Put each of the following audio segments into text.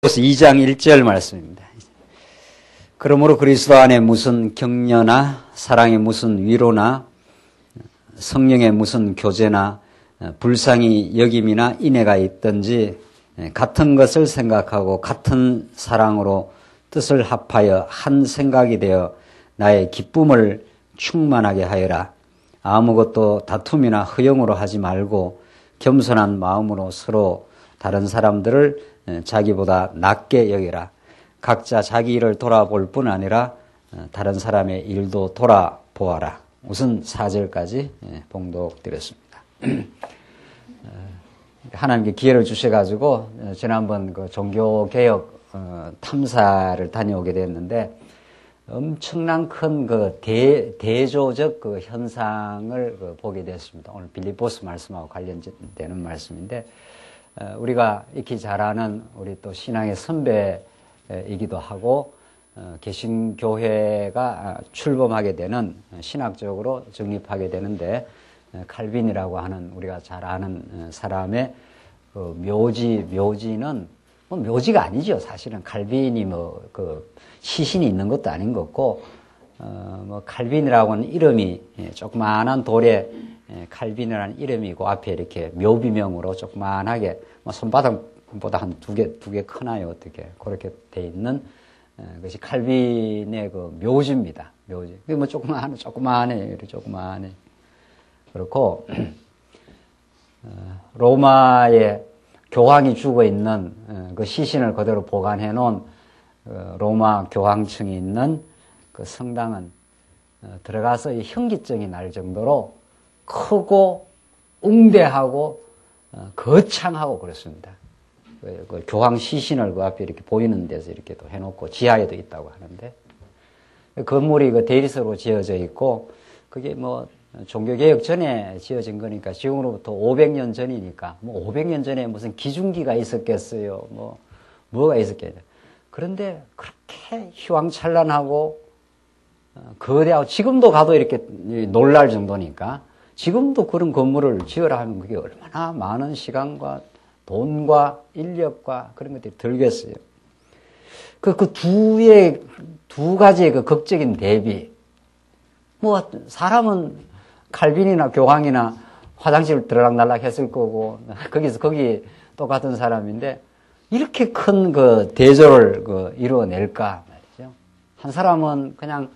2장 1절 말씀입니다. 그러므로 그리스도 안에 무슨 격려나 사랑의 무슨 위로나 성령의 무슨 교제나 불쌍히 여김이나 인애가 있든지 같은 것을 생각하고 같은 사랑으로 뜻을 합하여 한 생각이 되어 나의 기쁨을 충만하게 하여라. 아무것도 다툼이나 허영으로 하지 말고 겸손한 마음으로 서로 다른 사람들을 자기보다 낮게 여기라. 각자 자기 일을 돌아볼 뿐 아니라 다른 사람의 일도 돌아보아라. 우선 4절까지 봉독드렸습니다. 하나님께 기회를 주셔가지고 지난번 그 종교개혁 탐사를 다녀오게 됐는데 엄청난 큰 그 대조적 그 현상을 보게 됐습니다. 오늘 빌립보스 말씀하고 관련되는 말씀인데 우리가 익히 잘 아는 우리 또 신앙의 선배이기도 하고 개신교회가 출범하게 되는 신학적으로 정립하게 되는데 칼빈이라고 하는 우리가 잘 아는 사람의 그 묘지는 뭐 묘지가 아니죠. 사실은 칼빈이 뭐 그 시신이 있는 것도 아닌 것 같고 뭐 칼빈이라고 하는 이름이 조그마한 돌에 칼빈이라는 이름이고 앞에 이렇게 묘비명으로 조그만하게 뭐 손바닥보다 한 두 개 크나요? 어떻게 그렇게 돼 있는 것이 칼빈의 그 묘지입니다. 묘지. 그게 뭐 조그마하네. 그렇고 로마의 교황이 죽어 있는 그 시신을 그대로 보관해 놓은 로마 교황청이 있는 그 성당은 들어가서 현기증이 날 정도로 크고 웅대하고 거창하고 그렇습니다. 그 교황 시신을 그 앞에 이렇게 보이는 데서 이렇게 또 해놓고 지하에도 있다고 하는데 건물이 그 대리석으로 지어져 있고 그게 뭐 종교개혁 전에 지어진 거니까 지금으로부터 500년 전이니까 뭐 500년 전에 무슨 기중기가 있었겠어요. 뭐가 있었겠냐. 그런데 그렇게 휘황찬란하고 거대하고 지금도 가도 이렇게 놀랄 정도니까 지금도 그런 건물을 지으라 하면 그게 얼마나 많은 시간과 돈과 인력과 그런 것들이 들겠어요. 두 가지의 그 극적인 대비. 뭐, 사람은 칼빈이나 교황이나 화장실 들락날락 했을 거고, 거기 똑같은 사람인데, 이렇게 큰 그 대조를 이루어낼까 말이죠. 한 사람은 그냥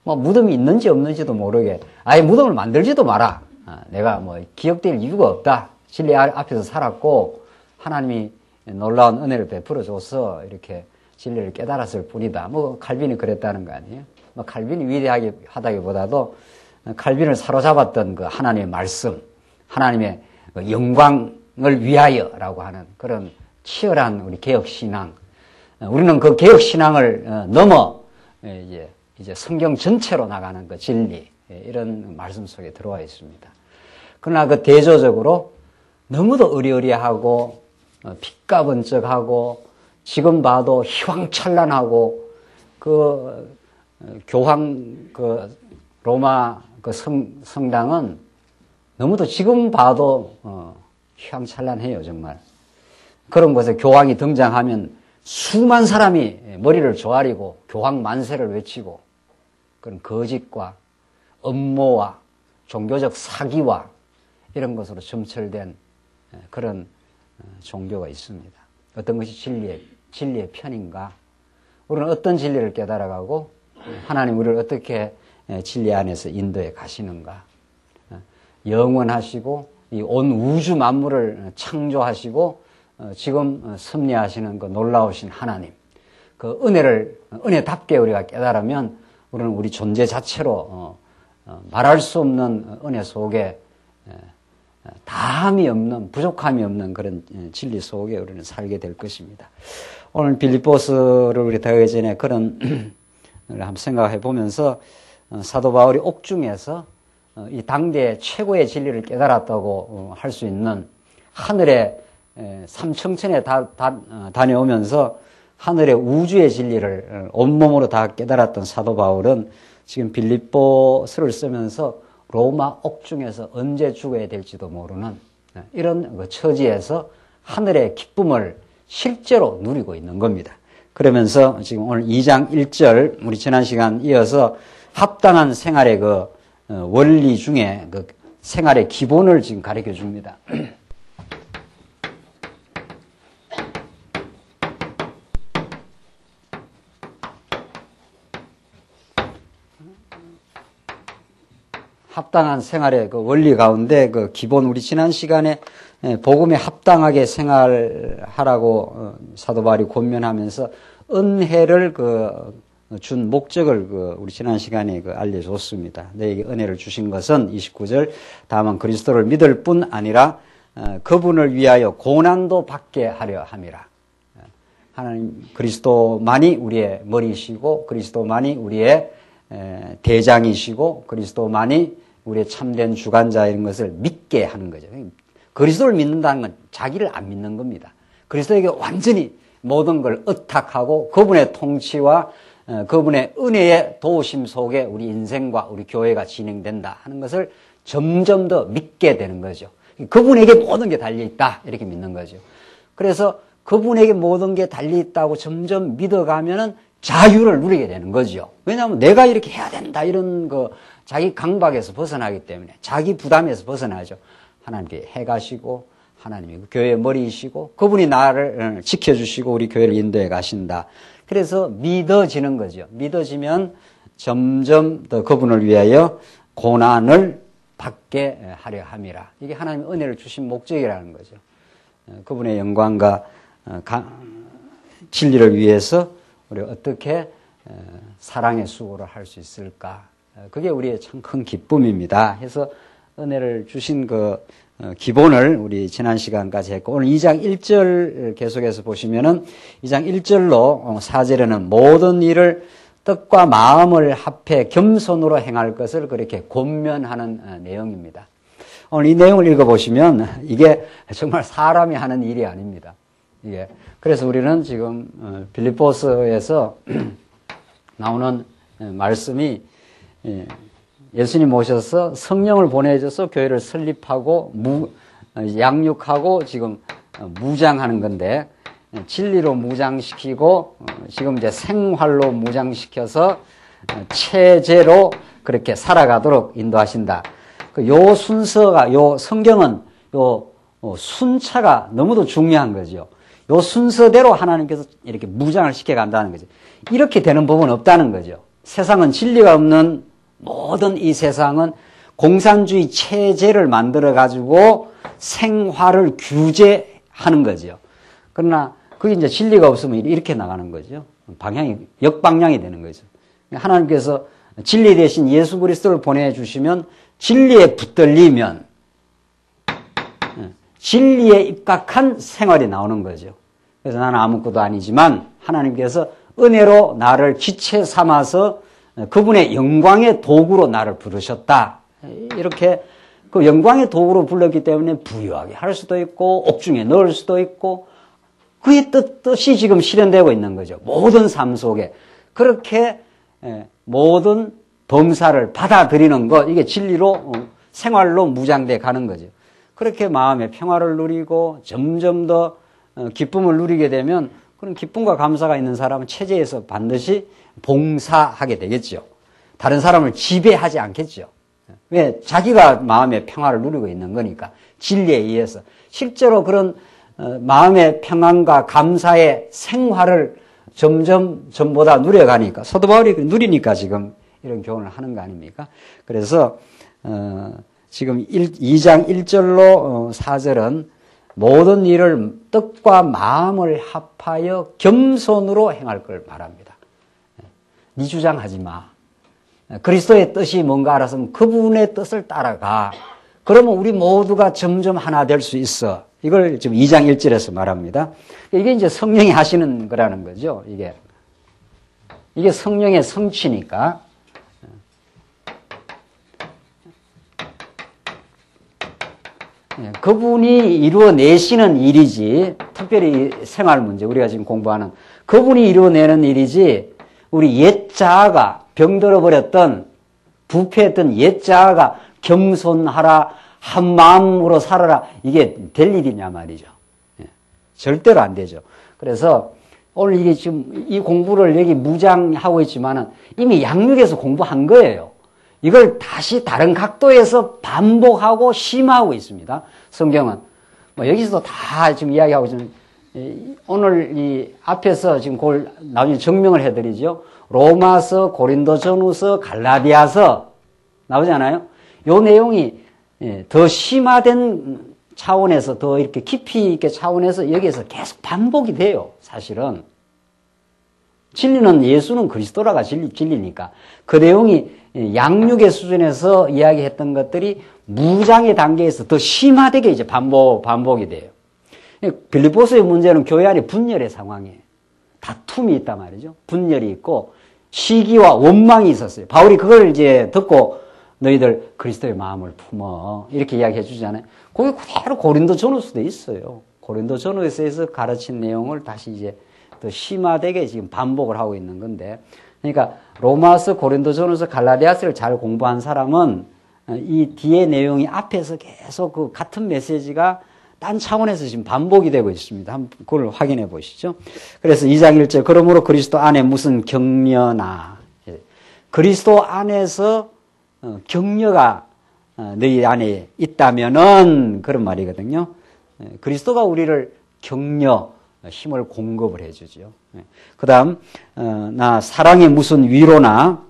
뭐 무덤이 있는지 없는지도 모르게, 아예 무덤을 만들지도 마라. 내가 뭐 기억될 이유가 없다. 진리 앞에서 살았고 하나님이 놀라운 은혜를 베풀어 줘서 이렇게 진리를 깨달았을 뿐이다. 뭐 칼빈이 그랬다는 거 아니에요? 뭐 칼빈이 위대하다기보다도 칼빈을 사로잡았던 그 하나님의 말씀, 하나님의 영광을 위하여라고 하는 그런 치열한 우리 개혁 신앙. 우리는 그 개혁 신앙을 넘어 이제 성경 전체로 나가는 그 진리, 이런 말씀 속에 들어와 있습니다. 그러나 그 대조적으로 너무도 의리의리하고 빛과 번쩍하고 지금 봐도 휘황찬란하고 그 교황 그 로마 그 성당은 너무도 지금 봐도 휘황찬란해요. 정말 그런 곳에 교황이 등장하면 수만 사람이 머리를 조아리고 교황 만세를 외치고 그런 거짓과 음모와 종교적 사기와 이런 것으로 점철된 그런 종교가 있습니다. 어떤 것이 진리의 편인가? 우리는 어떤 진리를 깨달아가고 하나님 우리를 어떻게 진리 안에서 인도해 가시는가? 영원하시고 이 온 우주 만물을 창조하시고 지금 섭리하시는 그 놀라우신 하나님, 그 은혜답게 우리가 깨달으면 우리는 우리 존재 자체로 말할 수 없는 은혜 속에 다함이 없는, 부족함이 없는 그런 진리 속에 우리는 살게 될 것입니다. 오늘 빌립보스를 우리 다가기 전에 그런 한번 생각해 보면서 사도 바울이 옥중에서 이 당대 최고의 진리를 깨달았다고 할 수 있는 하늘의 삼청천에 다녀오면서 하늘의 우주의 진리를 온몸으로 다 깨달았던 사도 바울은 지금 빌립보서를 쓰면서 로마 옥중에서 언제 죽어야 될지도 모르는 이런 처지에서 하늘의 기쁨을 실제로 누리고 있는 겁니다. 그러면서 지금 오늘 2장 1절 우리 지난 시간 이어서 합당한 생활의 그 원리 중에 그 생활의 기본을 지금 가르쳐 줍니다. 합당한 생활의 그 원리 가운데 그 기본 우리 지난 시간에 복음에 합당하게 생활하라고 사도 바울이 권면하면서 은혜를 준 목적을 우리 지난 시간에 알려줬습니다. 너에게 은혜를 주신 것은 29절 다만 그리스도를 믿을 뿐 아니라 그분을 위하여 고난도 받게 하려 함이라. 하나님 그리스도만이 우리의 머리이시고 그리스도만이 우리의 대장이시고 그리스도만이 우리의 참된 주관자인 것을 믿게 하는 거죠. 그리스도를 믿는다는 건 자기를 안 믿는 겁니다. 그리스도에게 완전히 모든 걸 의탁하고 그분의 통치와 그분의 은혜의 도우심 속에 우리 인생과 우리 교회가 진행된다 하는 것을 점점 더 믿게 되는 거죠. 그분에게 모든 게 달려있다 이렇게 믿는 거죠. 그래서 그분에게 모든 게 달려있다고 점점 믿어가면은 자유를 누리게 되는 거죠. 왜냐하면 내가 이렇게 해야 된다 이런 자기 강박에서 벗어나기 때문에 자기 부담에서 벗어나죠. 하나님께 해가시고 하나님이 교회의 머리이시고 그분이 나를 지켜주시고 우리 교회를 인도해 가신다. 그래서 믿어지는 거죠. 믿어지면 점점 더 그분을 위하여 고난을 받게 하려 함이라. 이게 하나님의 은혜를 주신 목적이라는 거죠. 그분의 영광과 진리를 위해서 우리가 어떻게 사랑의 수고를 할 수 있을까? 그게 우리의 참 큰 기쁨입니다. 해서 은혜를 주신 기본을 우리 지난 시간까지 했고 오늘 2장 1절 계속해서 보시면은 2장 1절로 4절에는 모든 일을 뜻과 마음을 합해 겸손으로 행할 것을 그렇게 권면하는 내용입니다. 오늘 이 내용을 읽어보시면 이게 정말 사람이 하는 일이 아닙니다. 이게 그래서 우리는 지금 빌립보서에서 나오는 말씀이 예수님 오셔서 성령을 보내줘서 교회를 설립하고 양육하고 지금 무장하는 건데 진리로 무장시키고 지금 이제 생활로 무장시켜서 체제로 그렇게 살아가도록 인도하신다. 요 순서가 요 성경은 요 순차가 너무도 중요한 거죠. 요 순서대로 하나님께서 이렇게 무장을 시켜간다는 거죠. 이렇게 되는 법은 없다는 거죠. 세상은 진리가 없는 모든 이 세상은 공산주의 체제를 만들어가지고 생활을 규제하는 거죠. 그러나 그게 이제 진리가 없으면 이렇게 나가는 거죠. 역방향이 되는 거죠. 하나님께서 진리 대신 예수 그리스도를 보내주시면 진리에 붙들리면 진리에 입각한 생활이 나오는 거죠. 그래서 나는 아무것도 아니지만 하나님께서 은혜로 나를 기체 삼아서 그분의 영광의 도구로 나를 부르셨다. 이렇게 그 영광의 도구로 불렀기 때문에 부유하게 할 수도 있고 옥중에 넣을 수도 있고 그의 뜻이 지금 실현되고 있는 거죠. 모든 삶 속에 그렇게 모든 범사를 받아들이는 것 이게 진리로 생활로 무장돼 가는 거죠. 그렇게 마음의 평화를 누리고 점점 더 기쁨을 누리게 되면 그런 기쁨과 감사가 있는 사람은 체제에서 반드시 봉사하게 되겠죠. 다른 사람을 지배하지 않겠죠. 왜? 자기가 마음의 평화를 누리고 있는 거니까 진리에 의해서 실제로 그런 마음의 평안과 감사의 생활을 점점 전보다 누려가니까 사도 바울이 누리니까 지금 이런 교훈을 하는 거 아닙니까? 그래서 지금 2장 1절로 4절은 모든 일을 뜻과 마음을 합하여 겸손으로 행할 걸 말합니다. 네 주장하지 마. 그리스도의 뜻이 뭔가 알았으면 그분의 뜻을 따라가. 그러면 우리 모두가 점점 하나 될 수 있어. 이걸 지금 2장 1절에서 말합니다. 이게 이제 성령이 하시는 거라는 거죠. 이게 성령의 성취니까. 그분이 이루어내시는 일이지, 특별히 생활 문제, 우리가 지금 공부하는 그분이 이루어내는 일이지, 우리 옛자아가 병들어 버렸던, 부패했던 옛자아가 겸손하라, 한 마음으로 살아라, 이게 될 일이냐 말이죠. 절대로 안 되죠. 그래서 오늘 이게 지금 이 공부를 여기 무장하고 있지만은 이미 양육에서 공부한 거예요. 이걸 다시 다른 각도에서 반복하고 심화하고 있습니다. 성경은. 뭐 여기서도 다 지금 이야기하고 있지만 오늘 이 앞에서 지금 그걸 나중에 증명을 해드리죠. 로마서, 고린도전후서, 갈라디아서 나오잖아요. 요 내용이 더 심화된 차원에서 더 이렇게 깊이 있게 차원에서 여기에서 계속 반복이 돼요. 사실은. 진리는 예수는 그리스도라가 진리니까. 그 내용이 양육의 수준에서 이야기했던 것들이 무장의 단계에서 더 심화되게 이제 반복이 돼요. 빌립보서의 문제는 교회 안에 분열의 상황이에요. 다툼이 있단 말이죠. 분열이 있고 시기와 원망이 있었어요. 바울이 그걸 이제 듣고 너희들 그리스도의 마음을 품어 이렇게 이야기해 주잖아요. 그게 그대로 고린도전후서도 있어요. 고린도전후서에서 가르친 내용을 다시 이제 더 심화되게 지금 반복을 하고 있는 건데, 그러니까 로마서, 고린도전후서, 갈라디아서를 잘 공부한 사람은 이 뒤에 내용이 앞에서 계속 그 같은 메시지가 딴 차원에서 지금 반복이 되고 있습니다. 한번 그걸 확인해 보시죠. 그래서 2장 1절, 그러므로 그리스도 안에 무슨 격려나, 그리스도 안에서 격려가 너희 안에 있다면은 그런 말이거든요. 그리스도가 우리를 격려, 힘을 공급을 해주죠. 그 다음, 나 사랑의 무슨 위로나,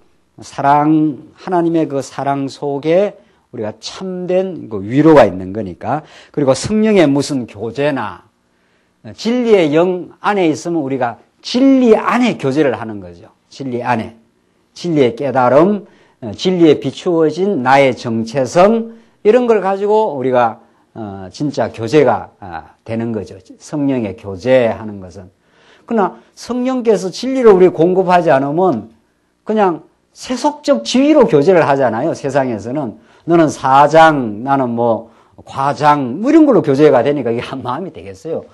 하나님의 그 사랑 속에 우리가 참된 그 위로가 있는 거니까. 그리고 성령의 무슨 교제나, 진리의 영 안에 있으면 우리가 진리 안에 교제를 하는 거죠. 진리 안에. 진리의 깨달음, 진리에 비추어진 나의 정체성, 이런 걸 가지고 우리가 진짜 교제가 되는 거죠. 성령의 교제하는 것은. 그러나 성령께서 진리를 우리 공급하지 않으면 그냥 세속적 지위로 교제를 하잖아요. 세상에서는. 너는 사장, 나는 뭐 과장, 뭐 이런 걸로 교제가 되니까 이게 한 마음이 되겠어요.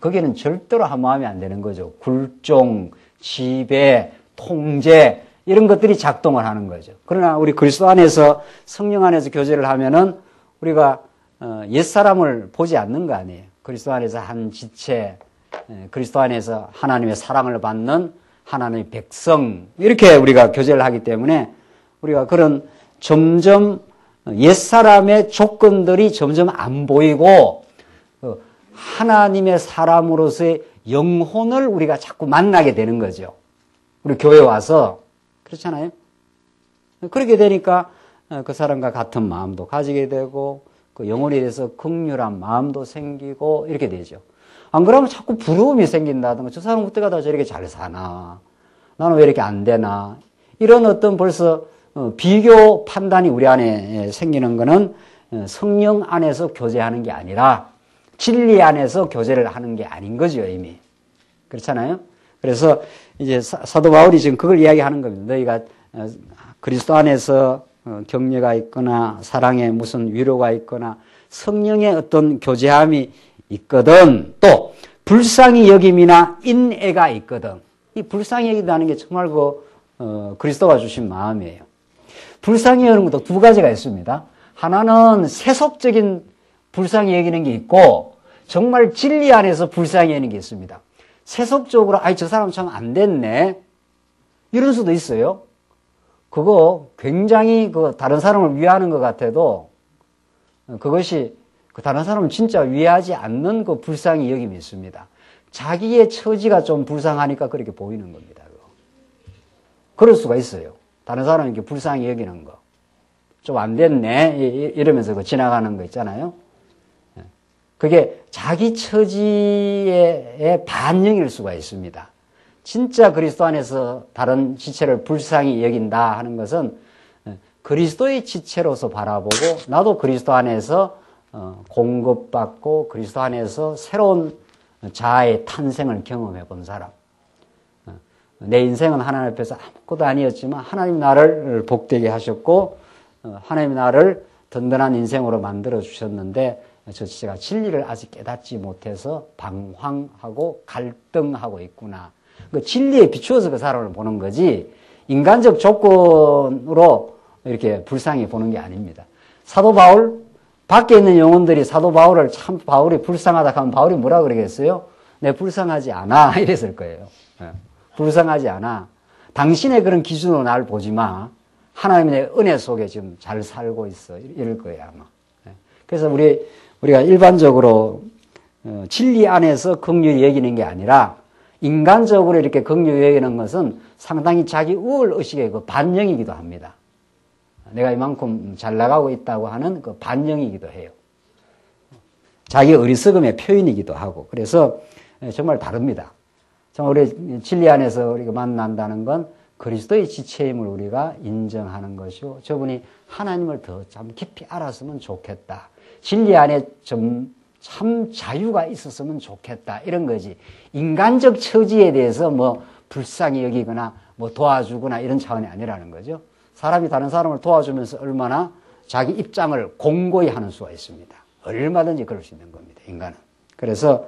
거기는 절대로 한 마음이 안 되는 거죠. 굴종, 지배, 통제, 이런 것들이 작동을 하는 거죠. 그러나 우리 그리스도 안에서, 성령 안에서 교제를 하면은 우리가 옛사람을 보지 않는 거 아니에요. 그리스도 안에서 한 지체, 그리스도 안에서 하나님의 사랑을 받는 하나님의 백성, 이렇게 우리가 교제를 하기 때문에 우리가 그런 점점 옛사람의 조건들이 점점 안 보이고 하나님의 사람으로서의 영혼을 우리가 자꾸 만나게 되는 거죠. 우리 교회 와서. 그렇잖아요. 그렇게 되니까 그 사람과 같은 마음도 가지게 되고 그 영혼에 대해서 긍휼한 마음도 생기고 이렇게 되죠. 안 그러면 자꾸 부러움이 생긴다든가, 저 사람 어떻게 하다 저렇게 잘 사나, 나는 왜 이렇게 안 되나, 이런 어떤 벌써 비교 판단이 우리 안에 생기는 거는 성령 안에서 교제하는 게 아니라 진리 안에서 교제를 하는 게 아닌 거죠, 이미. 그렇잖아요. 그래서 이제 사도 바울이 지금 그걸 이야기하는 겁니다. 너희가 그리스도 안에서 격려가 있거나 사랑에 무슨 위로가 있거나 성령의 어떤 교제함이 있거든, 또 불쌍히 여김이나 인애가 있거든. 이 불쌍히 여긴다는 게 정말 그리스도가 주신 마음이에요. 불쌍히 여기는 것도 두 가지가 있습니다. 하나는 세속적인 불쌍히 여기는 게 있고 정말 진리 안에서 불쌍히 여기는 게 있습니다. 세속적으로 저 사람 참 안 됐네, 이럴 수도 있어요. 그거 굉장히 다른 사람을 위하는 것 같아도 그것이 다른 사람을 진짜 위하지 않는 그 불쌍히 여김이 있습니다. 자기의 처지가 좀 불쌍하니까 그렇게 보이는 겁니다. 그럴 수가 있어요. 다른 사람이 이렇게 불쌍히 여기는 거. 좀 안 됐네, 이러면서 지나가는 거 있잖아요. 그게 자기 처지의 반영일 수가 있습니다. 진짜 그리스도 안에서 다른 지체를 불쌍히 여긴다 하는 것은 그리스도의 지체로서 바라보고 나도 그리스도 안에서 공급받고 그리스도 안에서 새로운 자아의 탄생을 경험해 본 사람. 내 인생은 하나님 앞에서 아무것도 아니었지만 하나님 나를 복되게 하셨고 하나님 나를 든든한 인생으로 만들어 주셨는데 제가 진리를 아직 깨닫지 못해서 방황하고 갈등하고 있구나. 그 진리에 비추어서 그 사람을 보는 거지 인간적 조건으로 이렇게 불쌍히 보는 게 아닙니다. 사도 바울, 밖에 있는 영혼들이 사도 바울을 참 바울이 불쌍하다 하면 바울이 뭐라 그러겠어요? 내 불쌍하지 않아 이랬을 거예요. 불쌍하지 않아. 당신의 그런 기준으로 날 보지 마. 하나님의 은혜 속에 지금 잘 살고 있어. 이럴 거예요, 아마. 그래서 우리가 일반적으로 진리 안에서 긍휼히 여기는 게 아니라 인간적으로 이렇게 긍휼히 여기는 것은 상당히 자기 우월 의식의 그 반영이기도 합니다. 내가 이만큼 잘 나가고 있다고 하는 그 반영이기도 해요. 자기 어리석음의 표현이기도 하고. 그래서 정말 다릅니다. 정말 우리 진리 안에서 우리가 만난다는 건 그리스도의 지체임을 우리가 인정하는 것이고, 저분이 하나님을 더 참 깊이 알았으면 좋겠다. 진리 안에 참 자유가 있었으면 좋겠다. 이런 거지. 인간적 처지에 대해서 뭐 불쌍히 여기거나 뭐 도와주거나 이런 차원이 아니라는 거죠. 사람이 다른 사람을 도와주면서 얼마나 자기 입장을 공고히 하는 수가 있습니다. 얼마든지 그럴 수 있는 겁니다, 인간은. 그래서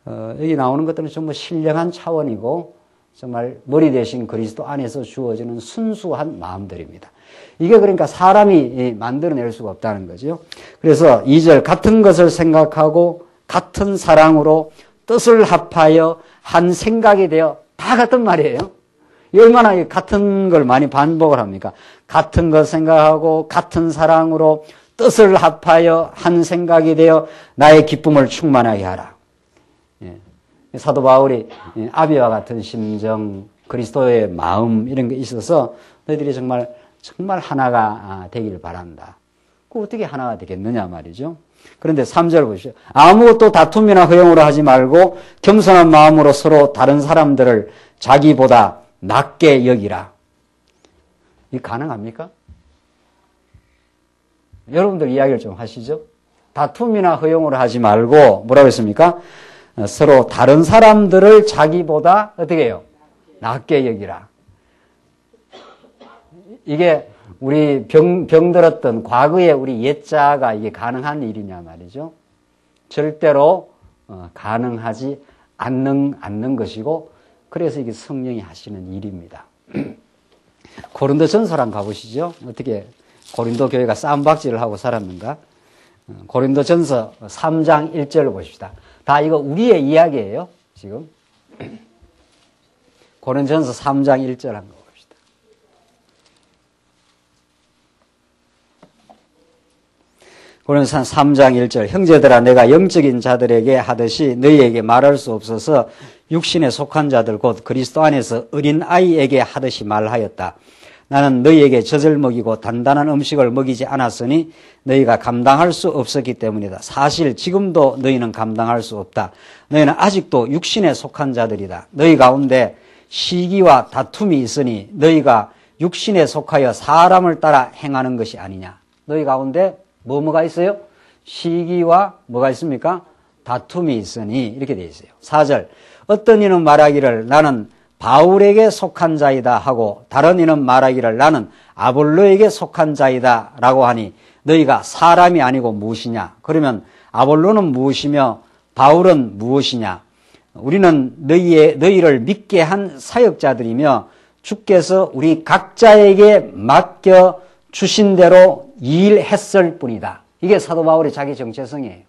여기 나오는 것들은 정말 신령한 차원이고 정말 머리 대신 그리스도 안에서 주어지는 순수한 마음들입니다. 이게 그러니까 사람이 만들어낼 수가 없다는 거죠. 그래서 2절 같은 것을 생각하고 같은 사랑으로 뜻을 합하여 한 생각이 되어 다 같은 말이에요. 얼마나 같은 걸 많이 반복을 합니까? 같은 것 생각하고 같은 사랑으로 뜻을 합하여 한 생각이 되어 나의 기쁨을 충만하게 하라. 사도 바울이 아비와 같은 심정, 그리스도의 마음 이런 게 있어서 너희들이 정말 하나가 되길 바란다. 그 어떻게 하나가 되겠느냐 말이죠. 그런데 3절 보시죠. 아무것도 다툼이나 허용으로 하지 말고 겸손한 마음으로 서로 다른 사람들을 자기보다 낮게 여기라. 이게 가능합니까? 여러분들 이야기를 좀 하시죠. 다툼이나 허용으로 하지 말고 뭐라고 했습니까? 서로 다른 사람들을 자기보다 어떻게 해요? 낮게 여기라. 이게 우리 병들었던 과거의 우리 옛자가 이게 가능한 일이냐 말이죠. 절대로 가능하지 않는 것이고, 그래서 이게 성령이 하시는 일입니다. 고린도전서랑 가보시죠. 어떻게 고린도 교회가 싸움박질을 하고 살았는가? 고린도전서 3장 1절을 보십시다. 다 이거 우리의 이야기예요, 지금. 고린도전서 3장 1절 한번 봅시다. 고린도전서 3장 1절. 형제들아, 내가 영적인 자들에게 하듯이 너희에게 말할 수 없어서 육신에 속한 자들 곧 그리스도 안에서 어린 아이에게 하듯이 말하였다. 나는 너희에게 젖을 먹이고 단단한 음식을 먹이지 않았으니 너희가 감당할 수 없었기 때문이다. 사실 지금도 너희는 감당할 수 없다. 너희는 아직도 육신에 속한 자들이다. 너희 가운데 시기와 다툼이 있으니 너희가 육신에 속하여 사람을 따라 행하는 것이 아니냐. 너희 가운데 뭐가 있어요? 시기와 뭐가 있습니까? 다툼이 있으니 이렇게 되어 있어요. 4절. 어떤 이는 말하기를 나는 바울에게 속한 자이다 하고 다른 이는 말하기를 나는 아볼로에게 속한 자이다 라고 하니 너희가 사람이 아니고 무엇이냐? 그러면 아볼로는 무엇이며 바울은 무엇이냐? 우리는 너희를 믿게 한 사역자들이며 주께서 우리 각자에게 맡겨 주신 대로 일했을 뿐이다. 이게 사도 바울의 자기 정체성이에요.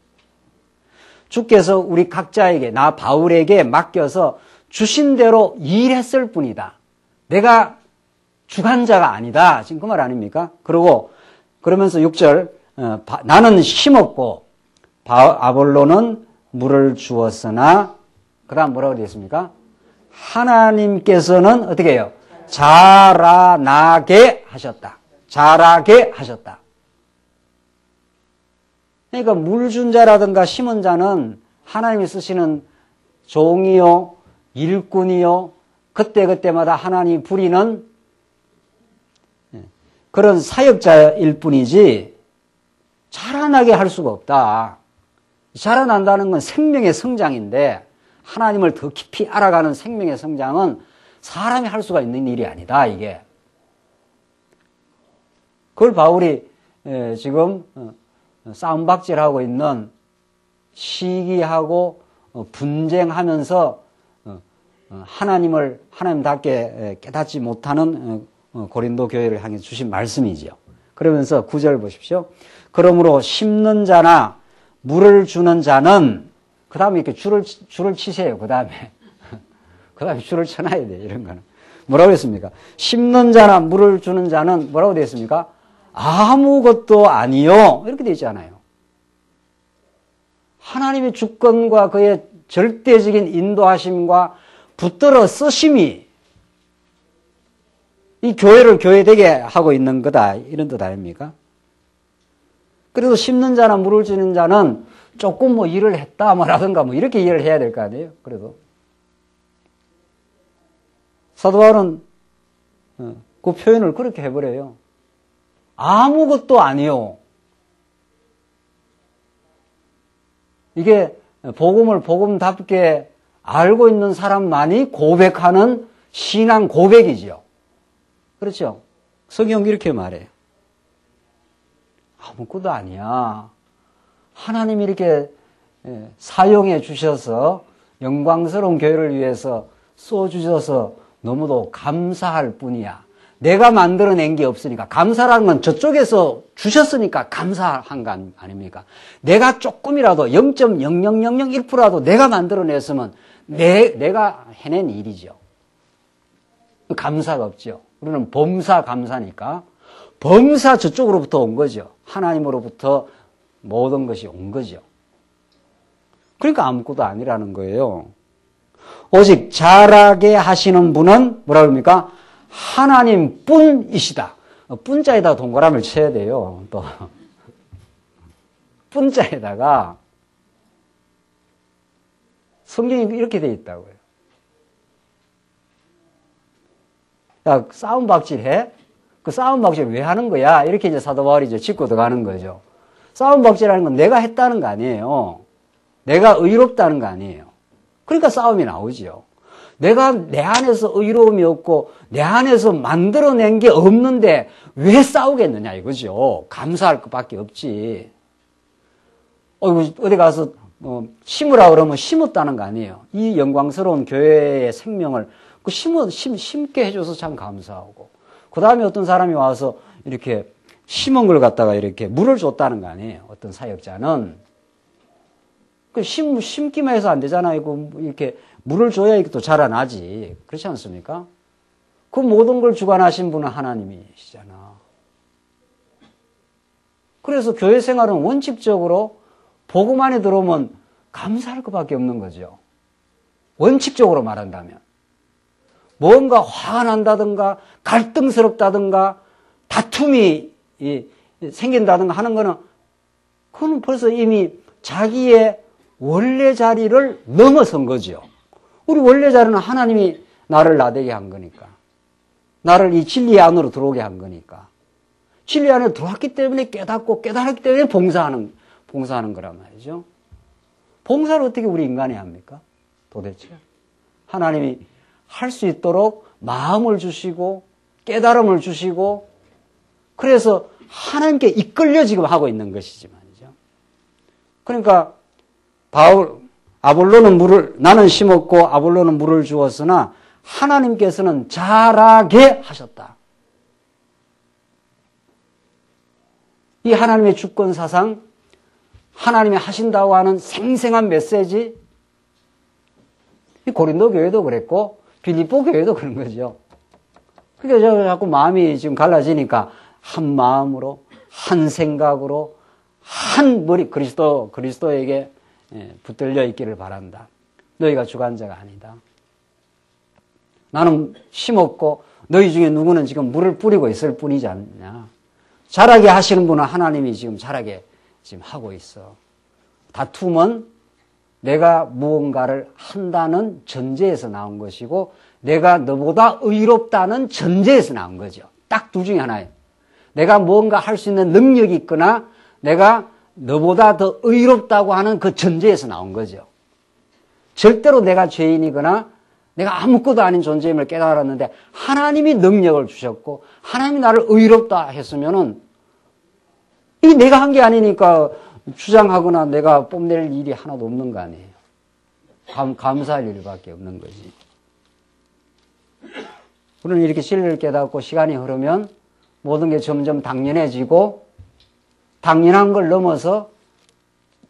주께서 우리 각자에게, 나 바울에게 맡겨서 주신 대로 일했을 뿐이다. 내가 주관자가 아니다. 지금 그 말 아닙니까? 그러면서 6절, 나는 심었고 아볼로는 물을 주었으나, 그 다음 뭐라고 되어 있습니까? 하나님께서는 어떻게 해요? 자라나게 하셨다. 자라게 하셨다. 그러니까 물 준 자라든가 심은 자는 하나님이 쓰시는 종이요, 일꾼이요, 그때그때마다 하나님이 부리는 그런 사역자일 뿐이지 자라나게 할 수가 없다. 자라난다는 건 생명의 성장인데 하나님을 더 깊이 알아가는 생명의 성장은 사람이 할 수가 있는 일이 아니다, 이게. 그걸 바울이 지금 싸움박질하고 있는 시기하고 분쟁하면서 하나님답게 깨닫지 못하는 고린도 교회를 향해 주신 말씀이지요. 그러면서 9절 보십시오. 그러므로 심는 자나 물을 주는 자는 그 다음에 이렇게 줄을 치세요. 그 다음에 줄을 쳐놔야 돼, 이런 거는. 뭐라고 했습니까? 심는 자나 물을 주는 자는 뭐라고 되어 있습니까? 아무것도 아니요. 이렇게 되어 있잖아요. 하나님의 주권과 그의 절대적인 인도하심과 붙들어 쓰심이 이 교회를 교회되게 하고 있는 거다. 이런 뜻 아닙니까? 그래도 심는 자나 물을 주는 자는 조금 뭐 일을 했다, 뭐라든가 뭐 이렇게 이해를 해야 될 거 아니에요? 그래도. 사도 바울은 그 표현을 그렇게 해버려요. 아무것도 아니요. 이게 복음을 복음답게 알고 있는 사람만이 고백하는 신앙 고백이지요. 그렇죠? 성경 이렇게 말해요. 아무것도 아니야. 하나님이 이렇게 사용해 주셔서 영광스러운 교회를 위해서 쏘주셔서 너무도 감사할 뿐이야. 내가 만들어낸 게 없으니까. 감사라는 건 저쪽에서 주셨으니까 감사한 거 아닙니까? 내가 조금이라도 0.0001%라도 내가 만들어냈으면 내가 해낸 일이죠. 감사가 없죠. 우리는 범사 감사니까. 범사 저쪽으로부터 온 거죠. 하나님으로부터 모든 것이 온 거죠. 그러니까 아무것도 아니라는 거예요. 오직 잘하게 하시는 분은 뭐라 그럽니까? 하나님 뿐이시다. 뿐자에다 동그라미를 쳐야 돼요. 또 뿐자에다가 성경이 이렇게 되어 있다고요. 야, 싸움 박질해? 그 싸움 박질 왜 하는 거야? 이렇게 이제 사도 바울이 이제 짚고 들어가는 거죠. 싸움 박질하는 건 내가 했다는 거 아니에요. 내가 의롭다는 거 아니에요. 그러니까 싸움이 나오지요. 내가 내 안에서 의로움이 없고 내 안에서 만들어낸 게 없는데 왜 싸우겠느냐 이거죠. 감사할 것밖에 없지. 어디 가서 심으라 그러면 심었다는 거 아니에요. 이 영광스러운 교회의 생명을 심게 해줘서 참 감사하고 그 다음에 어떤 사람이 와서 이렇게 심은 걸 갖다가 이렇게 물을 줬다는 거 아니에요. 어떤 사역자는 심기만 해서 안 되잖아요. 이렇게 물을 줘야 이게 또 자라나지. 그렇지 않습니까? 그 모든 걸 주관하신 분은 하나님이시잖아. 그래서 교회 생활은 원칙적으로 복음 안에 들어오면 감사할 것밖에 없는 거죠. 원칙적으로 말한다면. 뭔가 화가 난다든가 갈등스럽다든가 다툼이 생긴다든가 하는 거는 그건 벌써 이미 자기의 원래 자리를 넘어선 거죠. 우리 원래 자리는 하나님이 나를 나되게 한 거니까. 나를 이 진리 안으로 들어오게 한 거니까. 진리 안에 들어왔기 때문에 깨닫고 깨달았기 때문에 봉사하는 거란 말이죠. 봉사를 어떻게 우리 인간이 합니까? 도대체. 하나님이 할 수 있도록 마음을 주시고 깨달음을 주시고 그래서 하나님께 이끌려 지금 하고 있는 것이지 말이죠. 그러니까 나는 심었고 아볼로는 물을 주었으나 하나님께서는 자라게 하셨다. 이 하나님의 주권 사상, 하나님이 하신다고 하는 생생한 메시지, 이 고린도 교회도 그랬고 빌립보 교회도 그런 거죠. 그러니까 자꾸 마음이 지금 갈라지니까 한 마음으로, 한 생각으로, 한 머리 그리스도에게 붙들려 있기를 바란다. 너희가 주관자가 아니다. 나는 심었고 너희 중에 누구는 지금 물을 뿌리고 있을 뿐이지 않느냐. 자라게 하시는 분은 하나님이 지금 자라게 지금 하고 있어. 다툼은 내가 무언가를 한다는 전제에서 나온 것이고 내가 너보다 의롭다는 전제에서 나온 거죠. 딱 둘 중에 하나예요. 내가 무언가 할 수 있는 능력이 있거나 내가 너보다 더 의롭다고 하는 그 전제에서 나온 거죠. 절대로 내가 죄인이거나 내가 아무것도 아닌 존재임을 깨달았는데 하나님이 능력을 주셨고 하나님이 나를 의롭다 했으면은 이 내가 한 게 아니니까 주장하거나 내가 뽐낼 일이 하나도 없는 거 아니에요. 감사할 일밖에 없는 거지. 우리는 이렇게 진리를 깨닫고 시간이 흐르면 모든 게 점점 당연해지고 당연한 걸 넘어서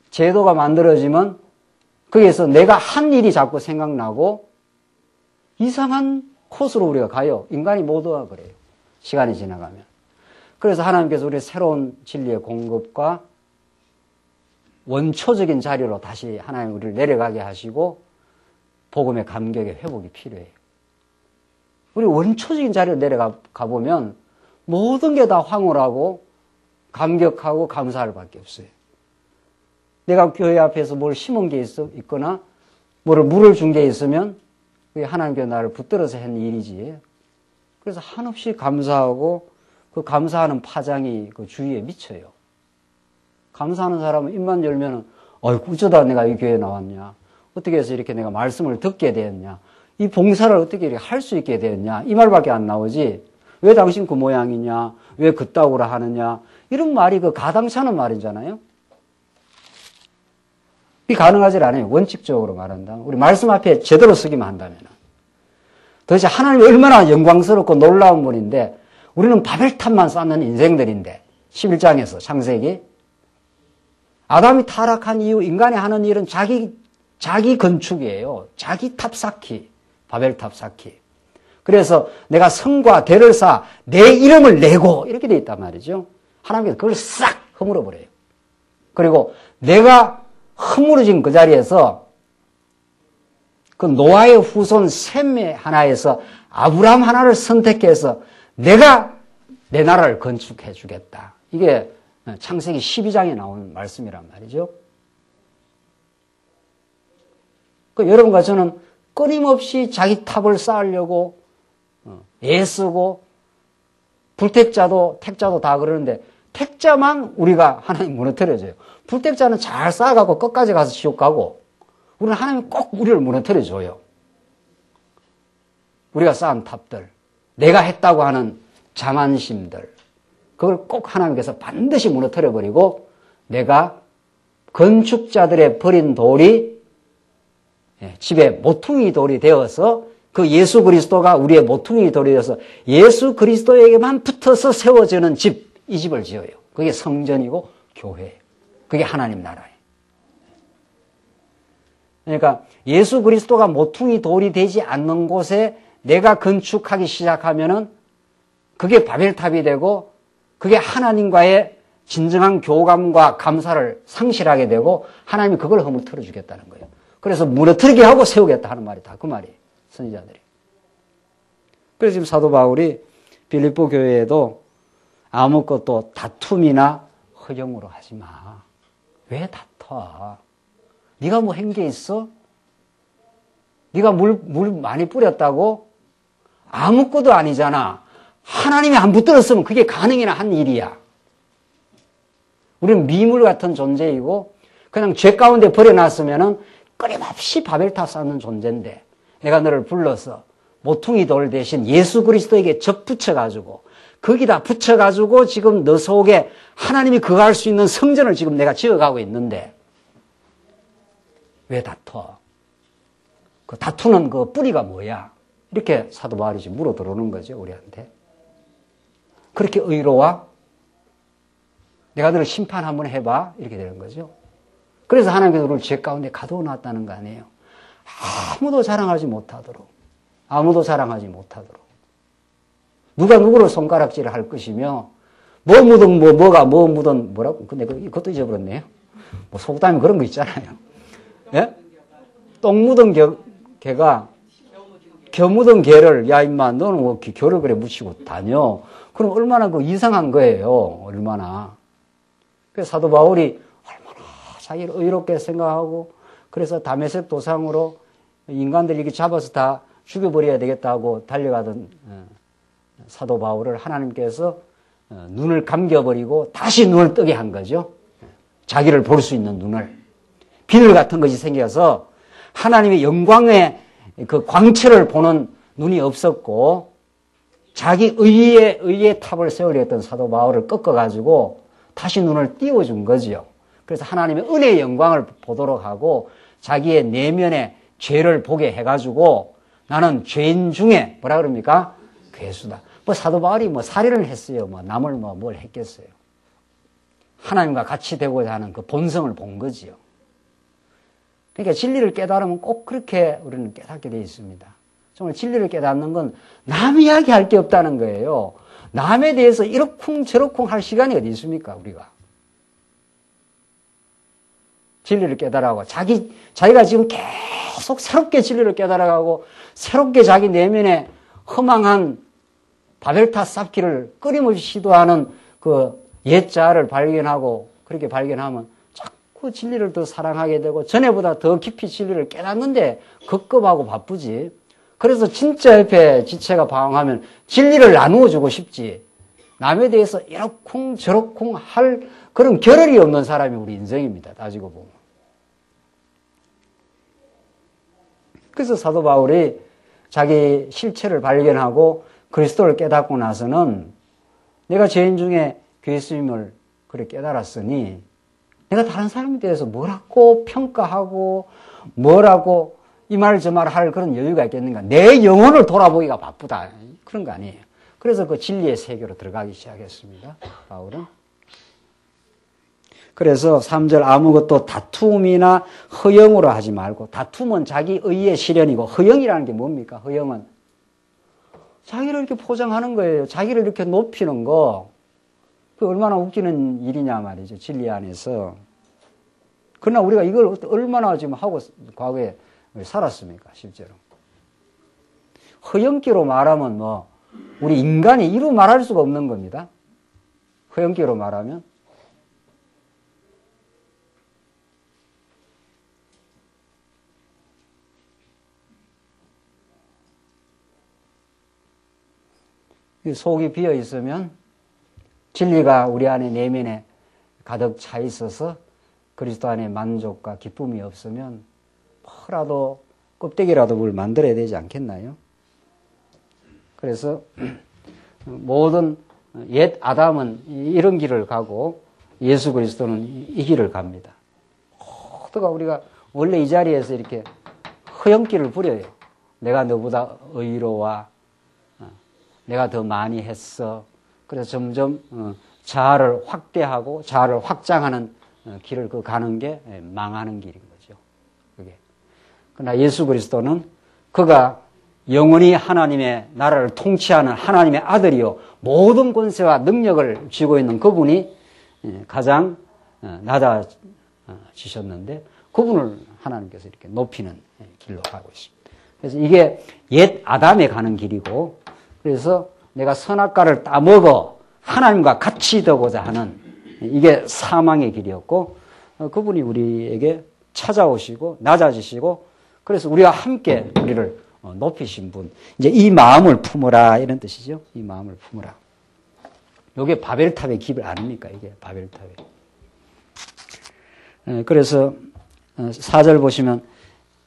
제도가 만들어지면 거기에서 내가 한 일이 자꾸 생각나고 이상한 코스로 우리가 가요. 인간이 모두가 그래요. 시간이 지나가면. 그래서 하나님께서 우리 새로운 진리의 공급과 원초적인 자리로 다시 하나님 우리를 내려가게 하시고 복음의 감격의 회복이 필요해요. 우리 원초적인 자리로 내려가 보면 모든 게 다 황홀하고 감격하고 감사할 밖에 없어요. 내가 교회 앞에서 뭘 심은 게 있거나 물을 준 게 있으면 그게 하나님께서 나를 붙들어서 한 일이지. 그래서 한없이 감사하고 그 감사하는 파장이 그 주위에 미쳐요. 감사하는 사람은 입만 열면은 어쩌다 내가 이 교회에 나왔냐. 어떻게 해서 이렇게 내가 말씀을 듣게 되었냐. 이 봉사를 어떻게 이렇게 할 수 있게 되었냐. 이 말밖에 안 나오지. 왜 당신 그 모양이냐. 왜 그따구라 하느냐. 이런 말이 그 가당찮은 말이잖아요. 이 가능하지 않아요. 원칙적으로 말한다. 우리 말씀 앞에 제대로 쓰기만 한다면. 도대체 하나님이 얼마나 영광스럽고 놀라운 분인데 우리는 바벨탑만 쌓는 인생들인데 11장에서 창세기 아담이 타락한 이후 인간이 하는 일은 자기 건축이에요. 자기 탑 쌓기. 바벨탑 쌓기. 그래서 내가 성과 대를 쌓아 내 이름을 내고 이렇게 돼 있단 말이죠. 하나님께서 그걸 싹 허물어 버려요. 그리고 내가 허물어진 그 자리에서 그 노아의 후손 셈의 하나에서 아브라함 하나를 선택해서 내가 내 나라를 건축해 주겠다. 이게 창세기 12장에 나오는 말씀이란 말이죠. 여러분과 저는 끊임없이 자기 탑을 쌓으려고 애쓰고 불택자도 택자도 다 그러는데 택자만 우리가 하나님 무너뜨려줘요. 불택자는 잘 쌓아가고 끝까지 가서 지옥 가고 우리는 하나님이 꼭 우리를 무너뜨려줘요. 우리가 쌓은 탑들, 내가 했다고 하는 자만심들, 그걸 꼭 하나님께서 반드시 무너뜨려버리고 내가 건축자들의 버린 돌이 집에 모퉁이 돌이 되어서 그 예수 그리스도가 우리의 모퉁이 돌이 되어서 예수 그리스도에게만 붙어서 세워지는 집, 이 집을 지어요. 그게 성전이고 교회예요. 그게 하나님 나라예요. 그러니까 예수 그리스도가 모퉁이 돌이 되지 않는 곳에 내가 건축하기 시작하면은 그게 바벨탑이 되고 그게 하나님과의 진정한 교감과 감사를 상실하게 되고 하나님이 그걸 허물틀어 주겠다는 거예요. 그래서 무너뜨리게 하고 세우겠다 하는 말이다. 그 말이에요. 선지자들이. 그래서 지금 사도 바울이 빌립보 교회에도 아무것도 다툼이나 허경으로 하지 마. 왜 다퉈? 네가 뭐 한 게 있어? 네가 물 많이 뿌렸다고? 아무것도 아니잖아. 하나님이 안 붙들었으면 그게 가능이나 한 일이야. 우리는 미물 같은 존재이고 그냥 죄 가운데 버려놨으면은 끊임없이 바벨탑 쌓는 존재인데 내가 너를 불러서 모퉁이 돌 대신 예수 그리스도에게 접붙여가지고 거기다 붙여가지고 지금 너 속에 하나님이 거할 수 있는 성전을 지금 내가 지어가고 있는데 왜 다퉈? 그 다투는 그 뿌리가 뭐야? 이렇게 사도 바울이 지금 물어 들어오는 거죠, 우리한테. 그렇게 의로와? 내가 너를 심판 한번 해봐? 이렇게 되는 거죠. 그래서 하나님께서 우리를 죄 가운데 가두어 놨다는 거 아니에요. 아무도 자랑하지 못하도록. 아무도 자랑하지 못하도록. 누가 누구를 손가락질을 할 것이며, 뭐 묻은, 뭐 묻은, 뭐라고? 근데 그것도 잊어버렸네요. 뭐 속담이 그런 거 있잖아요. 예? 똥 묻은 개가 겨 묻은 개를, 야, 임마, 너는 뭐 겨를 그래 묻히고 다녀. 그럼 얼마나 그 이상한 거예요. 얼마나. 그래서 사도 바울이 얼마나 자기를 의롭게 생각하고, 그래서 다메섹 도상으로 인간들 이렇게 잡아서 다 죽여버려야 되겠다고 달려가던 사도 바울을 하나님께서 눈을 감겨버리고 다시 눈을 뜨게 한 거죠. 자기를 볼 수 있는 눈을. 비늘 같은 것이 생겨서 하나님의 영광의 그 광채를 보는 눈이 없었고 자기 의의 탑을 세우려 했던 사도 바울을 꺾어가지고 다시 눈을 띄워준 거지요. 그래서 하나님의 은혜의 영광을 보도록 하고 자기의 내면의 죄를 보게 해가지고 나는 죄인 중에 뭐라 그럽니까? 괴수다. 뭐 사도 바울이 뭐 살인을 했어요. 뭐 남을 뭘 했겠어요. 하나님과 같이 되고자 하는 그 본성을 본 거지요. 그러니까 진리를 깨달으면 꼭 그렇게 우리는 깨닫게 되어 있습니다. 정말 진리를 깨닫는 건 남 이야기할 게 없다는 거예요. 남에 대해서 이러쿵 저러쿵 할 시간이 어디 있습니까, 우리가? 진리를 깨달아가고, 자기가 지금 계속 새롭게 진리를 깨달아가고, 새롭게 자기 내면에 허망한 바벨탑 쌓기를 끊임없이 시도하는 그 옛자를 발견하고, 그렇게 발견하면 자꾸 진리를 더 사랑하게 되고, 전에보다 더 깊이 진리를 깨닫는데 급급하고 바쁘지. 그래서 진짜 옆에 지체가 방황하면 진리를 나누어 주고 싶지. 남에 대해서 이러쿵 저러쿵 할 그런 겨를이 없는 사람이 우리 인생입니다. 따지고 보면. 그래서 사도 바울이 자기 실체를 발견하고 그리스도를 깨닫고 나서는 내가 죄인 중에 예수님을 그래 깨달았으니 내가 다른 사람에 대해서 뭐라고 평가하고 뭐라고 이 말 저 말 할 그런 여유가 있겠는가. 내 영혼을 돌아보기가 바쁘다. 그런 거 아니에요. 그래서 그 진리의 세계로 들어가기 시작했습니다. 바울은. 그래서 3절 아무것도 다툼이나 허영으로 하지 말고, 다툼은 자기 의의 실현이고, 허영이라는 게 뭡니까? 허영은 자기를 이렇게 포장하는 거예요. 자기를 이렇게 높이는 거. 그 얼마나 웃기는 일이냐 말이죠. 진리 안에서. 그러나 우리가 이걸 얼마나 지금 하고 과거에 살았습니까? 실제로. 허영기로 말하면 뭐 우리 인간이 이루 말할 수가 없는 겁니다. 허영기로 말하면. 속이 비어 있으면 진리가 우리 안에 내면에 가득 차 있어서 그리스도 안에 만족과 기쁨이 없으면 뭐라도 껍데기라도 뭘 만들어야 되지 않겠나요? 그래서 모든 옛 아담은 이런 길을 가고 예수 그리스도는 이 길을 갑니다. 모두가 우리가 원래 이 자리에서 이렇게 허영길을 부려요. 내가 너보다 의로워. 내가 더 많이 했어. 그래서 점점 자아를 확대하고 자아를 확장하는 길을 가는 게 망하는 길인 거죠. 그게. 그러나 예수 그리스도는 그가 영원히 하나님의 나라를 통치하는 하나님의 아들이요 모든 권세와 능력을 쥐고 있는 그분이 가장 낮아지셨는데 그분을 하나님께서 이렇게 높이는 길로 가고 있습니다. 그래서 이게 옛 아담에 가는 길이고, 그래서 내가 선악과를 따먹어 하나님과 같이 되고자 하는 이게 사망의 길이었고, 그분이 우리에게 찾아오시고 낮아지시고, 그래서 우리와 함께 우리를 높이신 분. 이제 이 마음을 품으라 이런 뜻이죠. 이 마음을 품으라. 이게 바벨탑의 기별 아닙니까? 이게 바벨탑의. 그래서 4절 보시면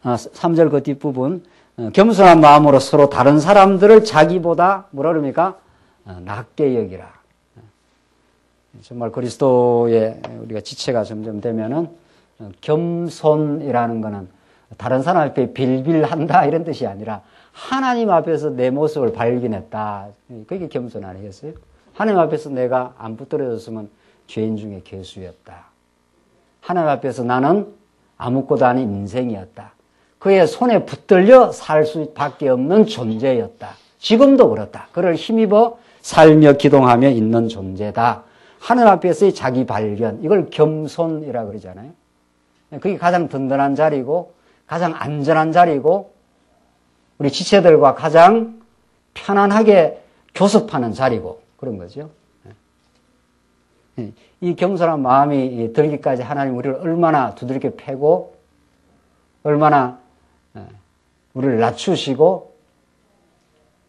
3절 그 뒷부분 겸손한 마음으로 서로 다른 사람들을 자기보다 뭐라 그럽니까? 낮게 여기라. 정말 그리스도의 우리가 지체가 점점 되면은 겸손이라는 거는 다른 사람 앞에 빌빌한다 이런 뜻이 아니라 하나님 앞에서 내 모습을 발견했다. 그게 겸손 아니겠어요? 하나님 앞에서 내가 안 붙들어졌으면 죄인 중에 괴수였다. 하나님 앞에서 나는 아무것도 아닌 인생이었다. 그의 손에 붙들려 살 수밖에 없는 존재였다. 지금도 그렇다. 그를 힘입어 살며 기동하며 있는 존재다. 하나님 앞에서의 자기 발견, 이걸 겸손이라고 그러잖아요. 그게 가장 든든한 자리고 가장 안전한 자리고 우리 지체들과 가장 편안하게 교섭하는 자리고 그런 거죠. 이 겸손한 마음이 들기까지 하나님 우리를 얼마나 두들겨 패고 얼마나 우리를 낮추시고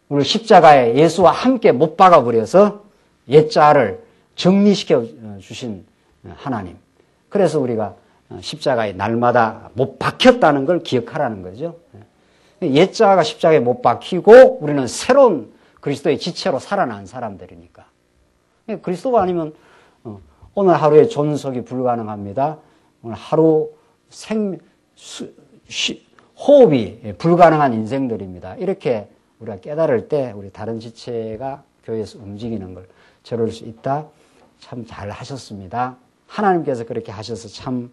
우리 십자가에 예수와 함께 못 박아버려서 옛자를 정리시켜 주신 하나님. 그래서 우리가 십자가에 날마다 못 박혔다는 걸 기억하라는 거죠. 옛자가 십자가에 못 박히고 우리는 새로운 그리스도의 지체로 살아난 사람들이니까. 그리스도가 아니면 오늘 하루의 존속이 불가능합니다. 오늘 하루 호흡이 불가능한 인생들입니다. 이렇게 우리가 깨달을 때 우리 다른 지체가 교회에서 움직이는 걸 저럴 수 있다. 참 잘 하셨습니다. 하나님께서 그렇게 하셔서 참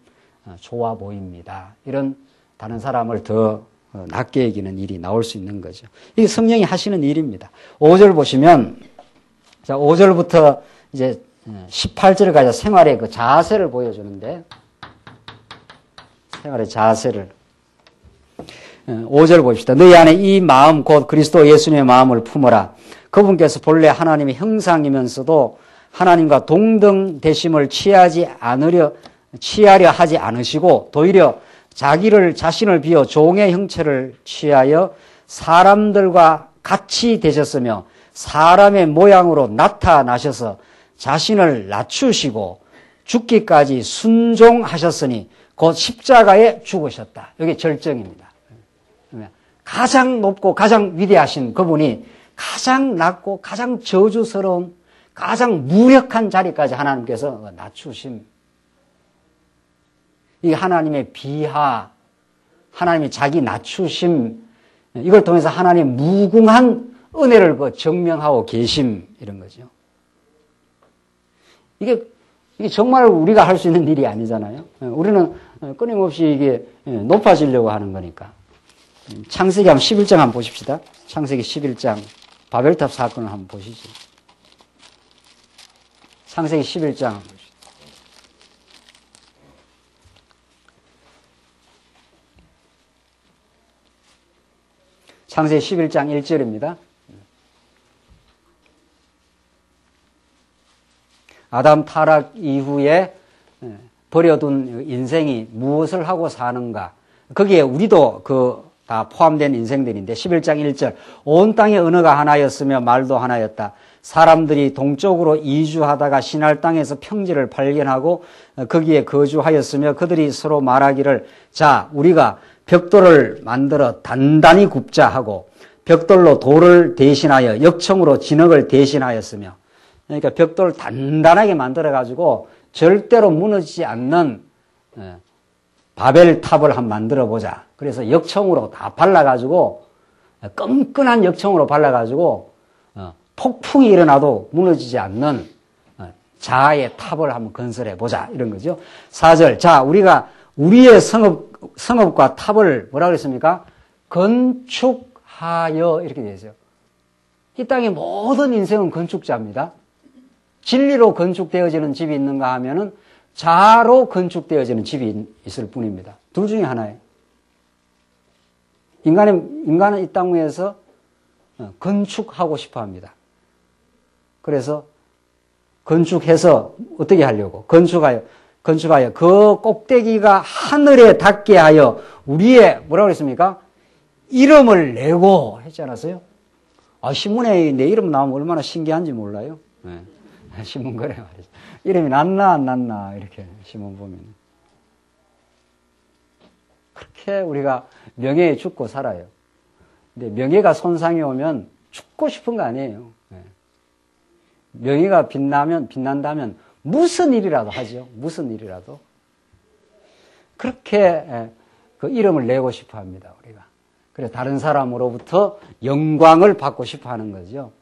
좋아 보입니다. 이런 다른 사람을 더 낮게 여기는 일이 나올 수 있는 거죠. 이게 성령이 하시는 일입니다. 5절 보시면, 자, 5절부터 이제 18절까지 생활의 그 자세를 보여주는데, 생활의 자세를. 5절 봅시다. 너희 안에 이 마음 곧 그리스도 예수님의 마음을 품어라. 그분께서 본래 하나님의 형상이면서도 하나님과 동등 되심을 취하려 하지 않으시고 도리어 자신을 비워 종의 형체를 취하여 사람들과 같이 되셨으며 사람의 모양으로 나타나셔서 자신을 낮추시고 죽기까지 순종하셨으니 곧 십자가에 죽으셨다. 이게 절정입니다. 가장 높고 가장 위대하신 그분이 가장 낮고 가장 저주스러운 가장 무력한 자리까지 하나님께서 낮추심. 이 하나님의 비하, 하나님의 자기 낮추심, 이걸 통해서 하나님의 무궁한 은혜를 증명하고 계심, 이런 거죠. 이게 정말 우리가 할 수 있는 일이 아니잖아요. 우리는 끊임없이 이게 높아지려고 하는 거니까. 창세기 한번 11장 한번 보십시다. 창세기 11장. 바벨탑 사건을 한번 보시죠. 창세기 11장 한번 보시죠. 창세기 11장 1절입니다. 아담 타락 이후에 버려둔 인생이 무엇을 하고 사는가. 거기에 우리도 다 포함된 인생들인데 11장 1절 온 땅의 언어가 하나였으며 말도 하나였다. 사람들이 동쪽으로 이주하다가 시날 땅에서 평지를 발견하고 거기에 거주하였으며 그들이 서로 말하기를 자 우리가 벽돌을 만들어 단단히 굽자 하고 벽돌로 돌을 대신하여 역청으로 진흙을 대신하였으며 그러니까 벽돌을 단단하게 만들어가지고 절대로 무너지지 않는 바벨탑을 한번 만들어보자. 그래서 역청으로 다 발라가지고 끈끈한 역청으로 발라가지고 폭풍이 일어나도 무너지지 않는 자아의 탑을 한번 건설해보자. 이런 거죠. 4절 자 우리가 우리의 성읍과 탑을 뭐라 그랬습니까? 건축하여 이렇게 되어 있어요. 이 땅의 모든 인생은 건축자입니다. 진리로 건축되어지는 집이 있는가 하면은 자아로 건축되어지는 집이 있을 뿐입니다. 둘 중에 하나예요. 인간은 이 땅 위에서 건축하고 싶어 합니다. 그래서 건축해서 어떻게 하려고? 건축하여 그 꼭대기가 하늘에 닿게 하여 우리의 뭐라고 그랬습니까? 이름을 내고 했지 않았어요? 신문에 내 이름 나오면 얼마나 신기한지 몰라요. 네. 신문 그래 말이죠. 이름이 났나 안 났나 이렇게 신문 보면 그렇게 우리가 명예에 죽고 살아요. 근데 명예가 손상이 오면 죽고 싶은 거 아니에요. 네. 명예가 빛난다면 무슨 일이라도 하죠. 무슨 일이라도. 그렇게 그 이름을 내고 싶어 합니다, 우리가. 그래서 다른 사람으로부터 영광을 받고 싶어 하는 거죠.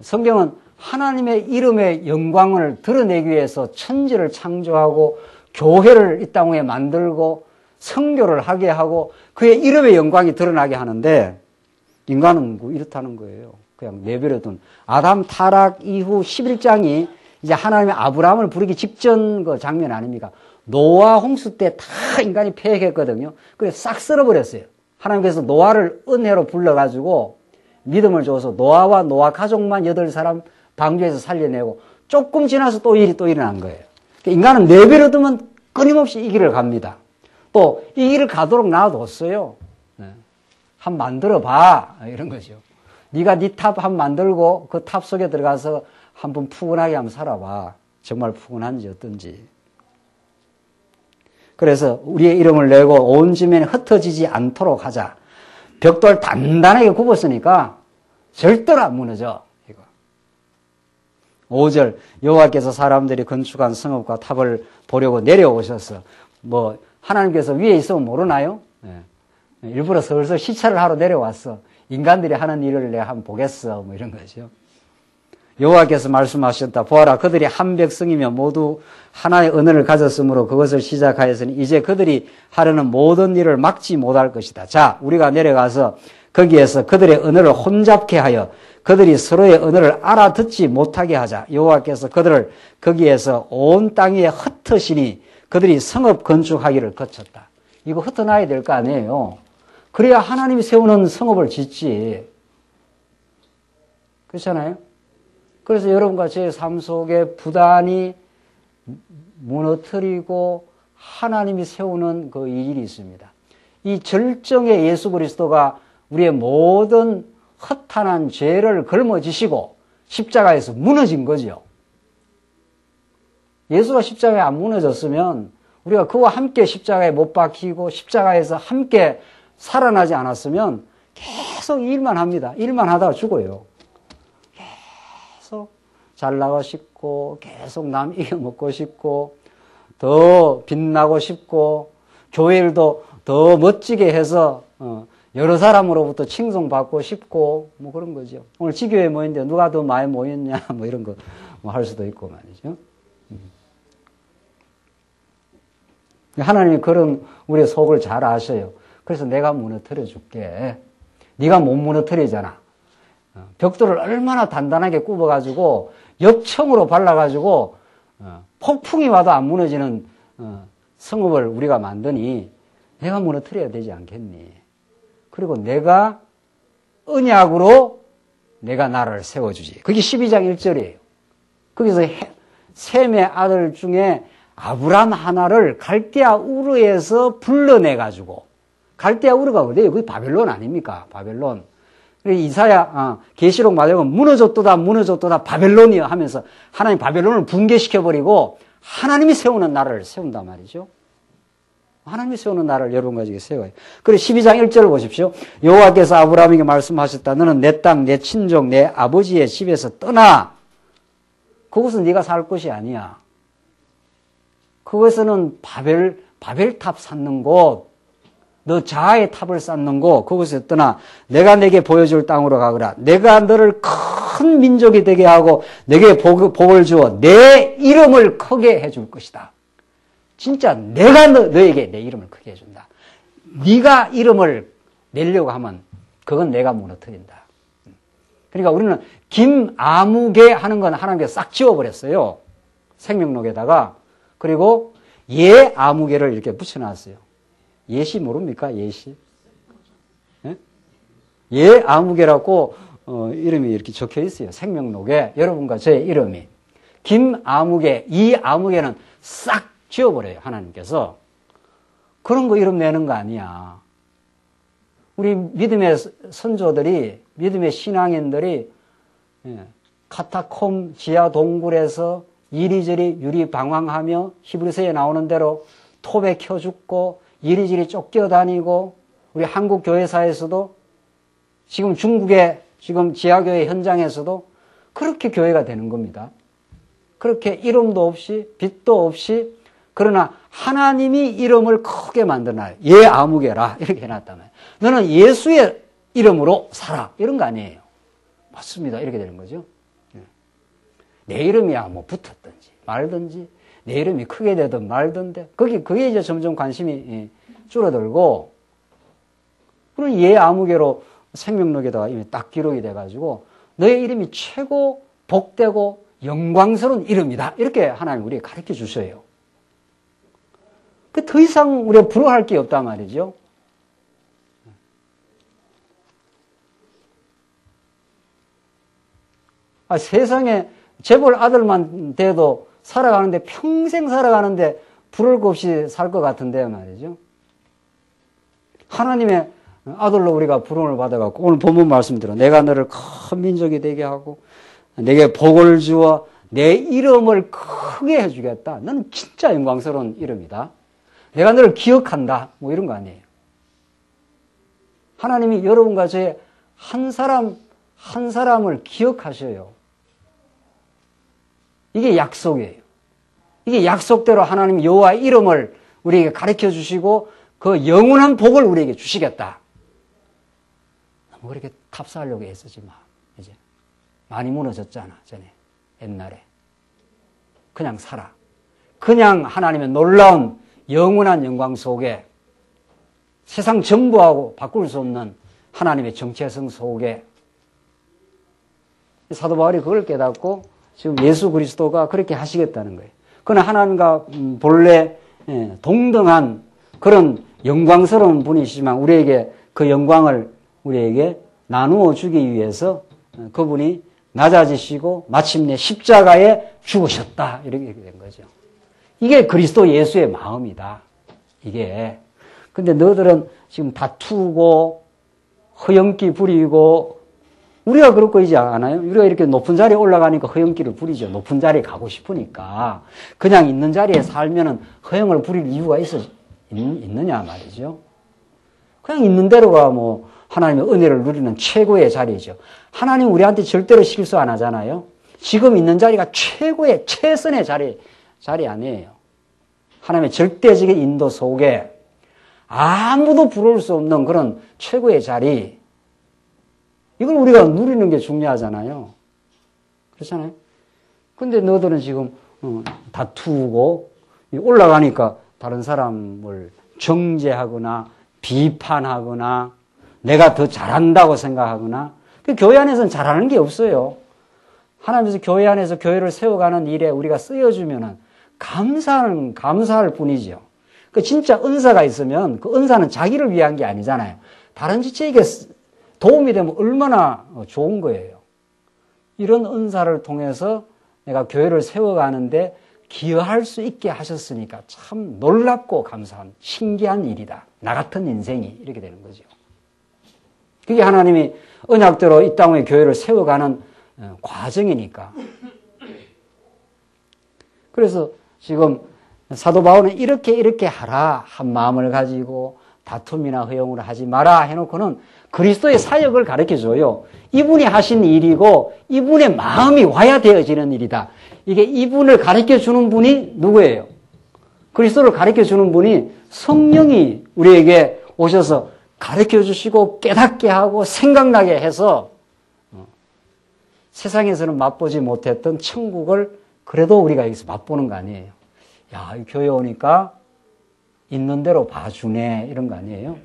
성경은 하나님의 이름의 영광을 드러내기 위해서 천지를 창조하고 교회를 이 땅 위에 만들고 선교를 하게 하고 그의 이름의 영광이 드러나게 하는데 인간은 이렇다는 거예요. 그냥 내버려둔 아담 타락 이후 11장이 이제 하나님의 아브라함을 부르기 직전 그 장면 아닙니까? 노아 홍수 때 다 인간이 패역했거든요. 그래서 싹 쓸어버렸어요. 하나님께서 노아를 은혜로 불러가지고 믿음을 줘서 노아와 노아 가족만 8사람 방주에서 살려내고 조금 지나서 또 일이 일어난 거예요. 인간은 내버려두면 끊임없이 이 길을 갑니다. 또 이 길을 가도록 놔뒀어요. 한번 만들어봐 이런 거죠. 네가 네 탑 한번 만들고 그 탑 속에 들어가서 한번 푸근하게 한번 살아봐. 정말 푸근한지 어떤지. 그래서 우리의 이름을 내고 온 지면에 흩어지지 않도록 하자. 벽돌 단단하게 굽었으니까 절대로 안 무너져. 이거. 5절 여호와께서 사람들이 건축한 성읍과 탑을 보려고 내려오셔서 하나님께서 위에 있으면 모르나요? 네. 일부러 슬슬 시찰을 하러 내려왔어. 인간들이 하는 일을 내가 한번 보겠어. 이런 거죠. 여호와께서 말씀하셨다. 보아라, 그들이 한 백성이며 모두 하나의 언어를 가졌으므로 그것을 시작하였으니 이제 그들이 하려는 모든 일을 막지 못할 것이다. 자, 우리가 내려가서 거기에서 그들의 언어를 혼잡케 하여 그들이 서로의 언어를 알아듣지 못하게 하자. 여호와께서 그들을 거기에서 온 땅에 흩으시니 그들이 성읍 건축하기를 거쳤다. 이거 흩어놔야 될 거 아니에요. 그래야 하나님이 세우는 성읍을 짓지. 그렇잖아요? 그래서 여러분과 제 삶 속에 부단히 무너뜨리고 하나님이 세우는 그 일이 있습니다. 이 절정의 예수 그리스도가 우리의 모든 허탄한 죄를 걸머지시고 십자가에서 무너진 거죠. 예수가 십자가에 안 무너졌으면 우리가 그와 함께 십자가에 못 박히고 십자가에서 함께 살아나지 않았으면 계속 일만 합니다. 일만 하다가 죽어요. 계속 잘나고 싶고 계속 남 이겨먹고 싶고 더 빛나고 싶고 교회일도 더 멋지게 해서 여러 사람으로부터 칭송받고 싶고 뭐 그런 거죠. 오늘 지교회 모였는데 누가 더 많이 모였냐 뭐 이런 거 뭐 할 수도 있고 말이죠. 하나님이 그런 우리의 속을 잘 아셔요. 그래서 내가 무너뜨려 줄게. 네가 못 무너뜨리잖아. 벽돌을 얼마나 단단하게 굽어가지고 엽청으로 발라가지고 폭풍이 와도 안 무너지는 성읍을 우리가 만드니 내가 무너뜨려야 되지 않겠니? 그리고 내가 언약으로 내가 나를 세워주지. 그게 12장 1절이에요. 거기서 셈의 아들 중에 아브람 하나를 갈대아 우르에서 불러내가지고 갈대아 우르가 어디예요? 그게 바벨론 아닙니까? 바벨론. 이사야 계시록 말하면 무너졌도다 무너졌도다 바벨론이여 하면서 하나님 바벨론을 붕괴시켜버리고 하나님이 세우는 나라를 세운단 말이죠. 하나님이 세우는 나라를 여러분과 지금 세워요. 그리고 12장 1절을 보십시오. 여호와께서 아브라함에게 말씀하셨다. 너는 내 땅, 내 친족, 내 아버지의 집에서 떠나. 그곳은 네가 살 곳이 아니야. 그것은 바벨탑 쌓는 곳, 너 자아의 탑을 쌓는 곳, 그곳에 떠나 내가 내게 보여줄 땅으로 가거라. 내가 너를 큰 민족이 되게 하고 내게 복을 주어 내 이름을 크게 해줄 것이다. 진짜 내가 너에게 내 이름을 크게 해준다. 네가 이름을 내려고 하면 그건 내가 무너뜨린다. 그러니까 우리는 김아무개 하는 건 하나님께서 싹 지워버렸어요. 생명록에다가. 그리고 예아무개를 이렇게 붙여놨어요. 예시 모릅니까? 예시? 예? 예아무개라고 이름이 이렇게 적혀 있어요. 생명록에 여러분과 제 이름이. 김아무개, 이아무개는 싹 지워버려요. 하나님께서. 그런 거 이름 내는 거 아니야. 우리 믿음의 선조들이, 믿음의 신앙인들이 카타콤 지하 동굴에서 이리저리 유리방황하며 히브리서에 나오는 대로 톱에 켜 죽고 이리저리 쫓겨다니고 우리 한국 교회사에서도 지금 중국의 지금 지하교회 현장에서도 그렇게 교회가 되는 겁니다. 그렇게 이름도 없이 빛도 없이 그러나 하나님이 이름을 크게 만들어놔요. 예아무개라 이렇게 해놨단 말이에요. 너는 예수의 이름으로 살아 이런 거 아니에요. 맞습니다. 이렇게 되는 거죠. 내 이름이야 뭐 붙었든지 말든지 내 이름이 크게 되든 말든데 그게 이제 점점 관심이 줄어들고 그런 예아무개로 생명록에다가 이미 딱 기록이 돼가지고 너의 이름이 최고 복되고 영광스러운 이름이다 이렇게 하나님 우리에게 가르쳐 주셔요. 더 이상 우리가 부러워할 게 없단 말이죠. 세상에 재벌 아들만 돼도 살아가는데 평생 살아가는데 부러울 거 없이 살 것 같은데 말이죠. 하나님의 아들로 우리가 부름을 받아갖고 오늘 본문 말씀대로 내가 너를 큰 민족이 되게 하고 내게 복을 주어 내 이름을 크게 해주겠다. 너는 진짜 영광스러운 이름이다. 내가 너를 기억한다. 뭐 이런 거 아니에요. 하나님이 여러분과 저의 한 사람을 기억하셔요. 이게 약속이에요. 이게 약속대로 하나님 여호와 이름을 우리에게 가르쳐 주시고 그 영원한 복을 우리에게 주시겠다. 너무 그렇게 탑사하려고 애쓰지 마. 이제 많이 무너졌잖아, 전에. 옛날에. 그냥 살아. 그냥 하나님의 놀라운 영원한 영광 속에 세상 전부하고 바꿀 수 없는 하나님의 정체성 속에 사도 바울이 그걸 깨닫고 지금 예수 그리스도가 그렇게 하시겠다는 거예요. 그는 하나님과 본래 동등한 그런 영광스러운 분이시지만 우리에게 그 영광을 우리에게 나누어 주기 위해서 그분이 낮아지시고 마침내 십자가에 죽으셨다. 이렇게 된 거죠. 이게 그리스도 예수의 마음이다. 이게. 근데 너희들은 지금 다투고 허영기 부리고 우리가 그럴 거이지 않아요? 우리가 이렇게 높은 자리에 올라가니까 허영기를 부리죠. 높은 자리에 가고 싶으니까. 그냥 있는 자리에 살면은 허영을 부릴 이유가 있느냐 말이죠. 그냥 있는 대로가 뭐 하나님의 은혜를 누리는 최고의 자리죠. 하나님 우리한테 절대로 실수 안 하잖아요. 지금 있는 자리가 최고의 최선의 자리 아니에요. 하나님의 절대적인 인도 속에 아무도 부러울 수 없는 그런 최고의 자리. 이걸 우리가 누리는 게 중요하잖아요. 그렇잖아요. 근데 너희들은 지금 다투고 올라가니까 다른 사람을 정죄하거나 비판하거나 내가 더 잘한다고 생각하거나 그 교회 안에서는 잘하는 게 없어요. 하나님께서 교회 안에서 교회를 세워가는 일에 우리가 쓰여주면은 감사할 뿐이죠. 그 진짜 은사가 있으면 그 은사는 자기를 위한 게 아니잖아요. 다른 지체에게 도움이 되면 얼마나 좋은 거예요. 이런 은사를 통해서 내가 교회를 세워가는데 기여할 수 있게 하셨으니까 참 놀랍고 감사한 신기한 일이다. 나 같은 인생이 이렇게 되는 거죠. 그게 하나님이 언약대로 이 땅의 교회를 세워가는 과정이니까. 그래서 지금 사도 바울은 이렇게 하라 한 마음을 가지고 다툼이나 허용을 하지 마라 해놓고는 그리스도의 사역을 가르쳐줘요. 이분이 하신 일이고 이분의 마음이 와야 되어지는 일이다. 이게 이분을 가르쳐주는 분이 누구예요? 그리스도를 가르쳐주는 분이 성령이 우리에게 오셔서 가르쳐주시고 깨닫게 하고 생각나게 해서 세상에서는 맛보지 못했던 천국을 그래도 우리가 여기서 맛보는 거 아니에요. 야, 이 교회 오니까 있는 대로 봐주네 이런 거 아니에요.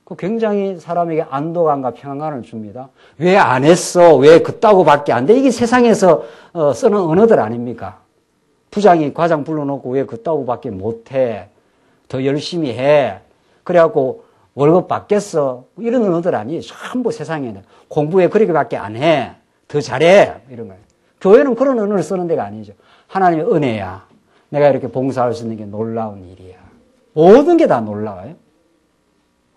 그 굉장히 사람에게 안도감과 평안감을 줍니다. 왜 안 했어? 왜 그따구밖에 안 돼? 이게 세상에서 쓰는 언어들 아닙니까? 부장이 과장 불러놓고 왜 그따구밖에 못해? 더 열심히 해. 그래갖고 월급 받겠어? 이런 언어들 아니에요. 전부 세상에는. 공부에 그렇게밖에 안 해. 더 잘해. 이런 거예요. 교회는 그런 언어를 쓰는 데가 아니죠. 하나님의 은혜야. 내가 이렇게 봉사할 수 있는 게 놀라운 일이야. 모든 게 다 놀라워요.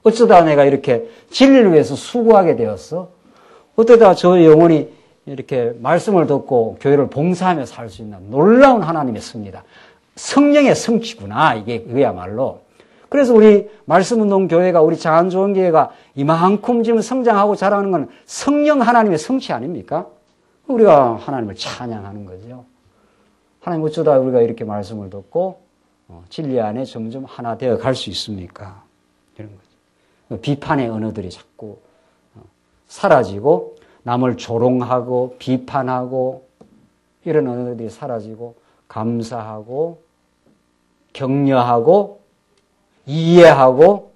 어쩌다 내가 이렇게 진리를 위해서 수고하게 되었어? 어쩌다 저 영혼이 이렇게 말씀을 듣고 교회를 봉사하며 살 수 있는 놀라운 하나님의 섭니다. 성령의 성취구나. 이게 그야말로. 그래서 우리 말씀운동 교회가 우리 장안조원교회가 이만큼 지금 성장하고 자라는 건 성령 하나님의 성취 아닙니까? 우리가 하나님을 찬양하는 거죠. 하나님 어쩌다 우리가 이렇게 말씀을 듣고 진리 안에 점점 하나 되어 갈 수 있습니까? 이런 거죠. 비판의 언어들이 자꾸 사라지고 남을 조롱하고 비판하고 이런 언어들이 사라지고 감사하고 격려하고 이해하고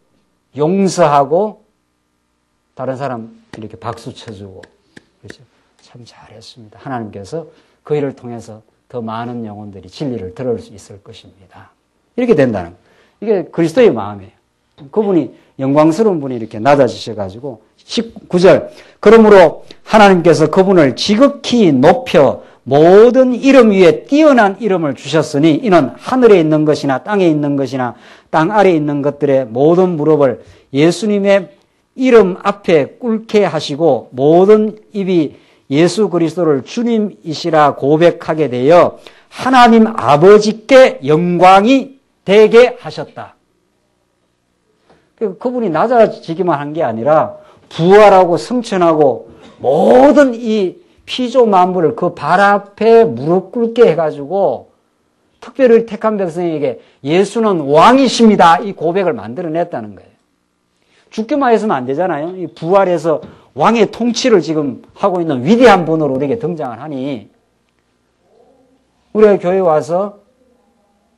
용서하고 다른 사람 이렇게 박수 쳐주고 그렇죠? 참 잘했습니다. 하나님께서 그 일을 통해서 더 많은 영혼들이 진리를 들을 수 있을 것입니다. 이렇게 된다는 거예요. 이게 그리스도의 마음이에요. 그분이 영광스러운 분이 이렇게 낮아지셔가지고 19절 그러므로 하나님께서 그분을 지극히 높여 모든 이름 위에 뛰어난 이름을 주셨으니 이는 하늘에 있는 것이나 땅에 있는 것이나 땅 아래에 있는 것들의 모든 무릎을 예수님의 이름 앞에 꿇게 하시고 모든 입이 예수 그리스도를 주님이시라 고백하게 되어 하나님 아버지께 영광이 되게 하셨다. 그분이 낮아지기만 한 게 아니라 부활하고 승천하고 모든 이 피조 만물을 그 발 앞에 무릎 꿇게 해가지고 특별히 택한 백성에게 예수는 왕이십니다. 이 고백을 만들어냈다는 거예요. 죽기만 했으면 안 되잖아요. 이 부활해서 왕의 통치를 지금 하고 있는 위대한 분으로 우리에게 등장을 하니 우리가 교회에 와서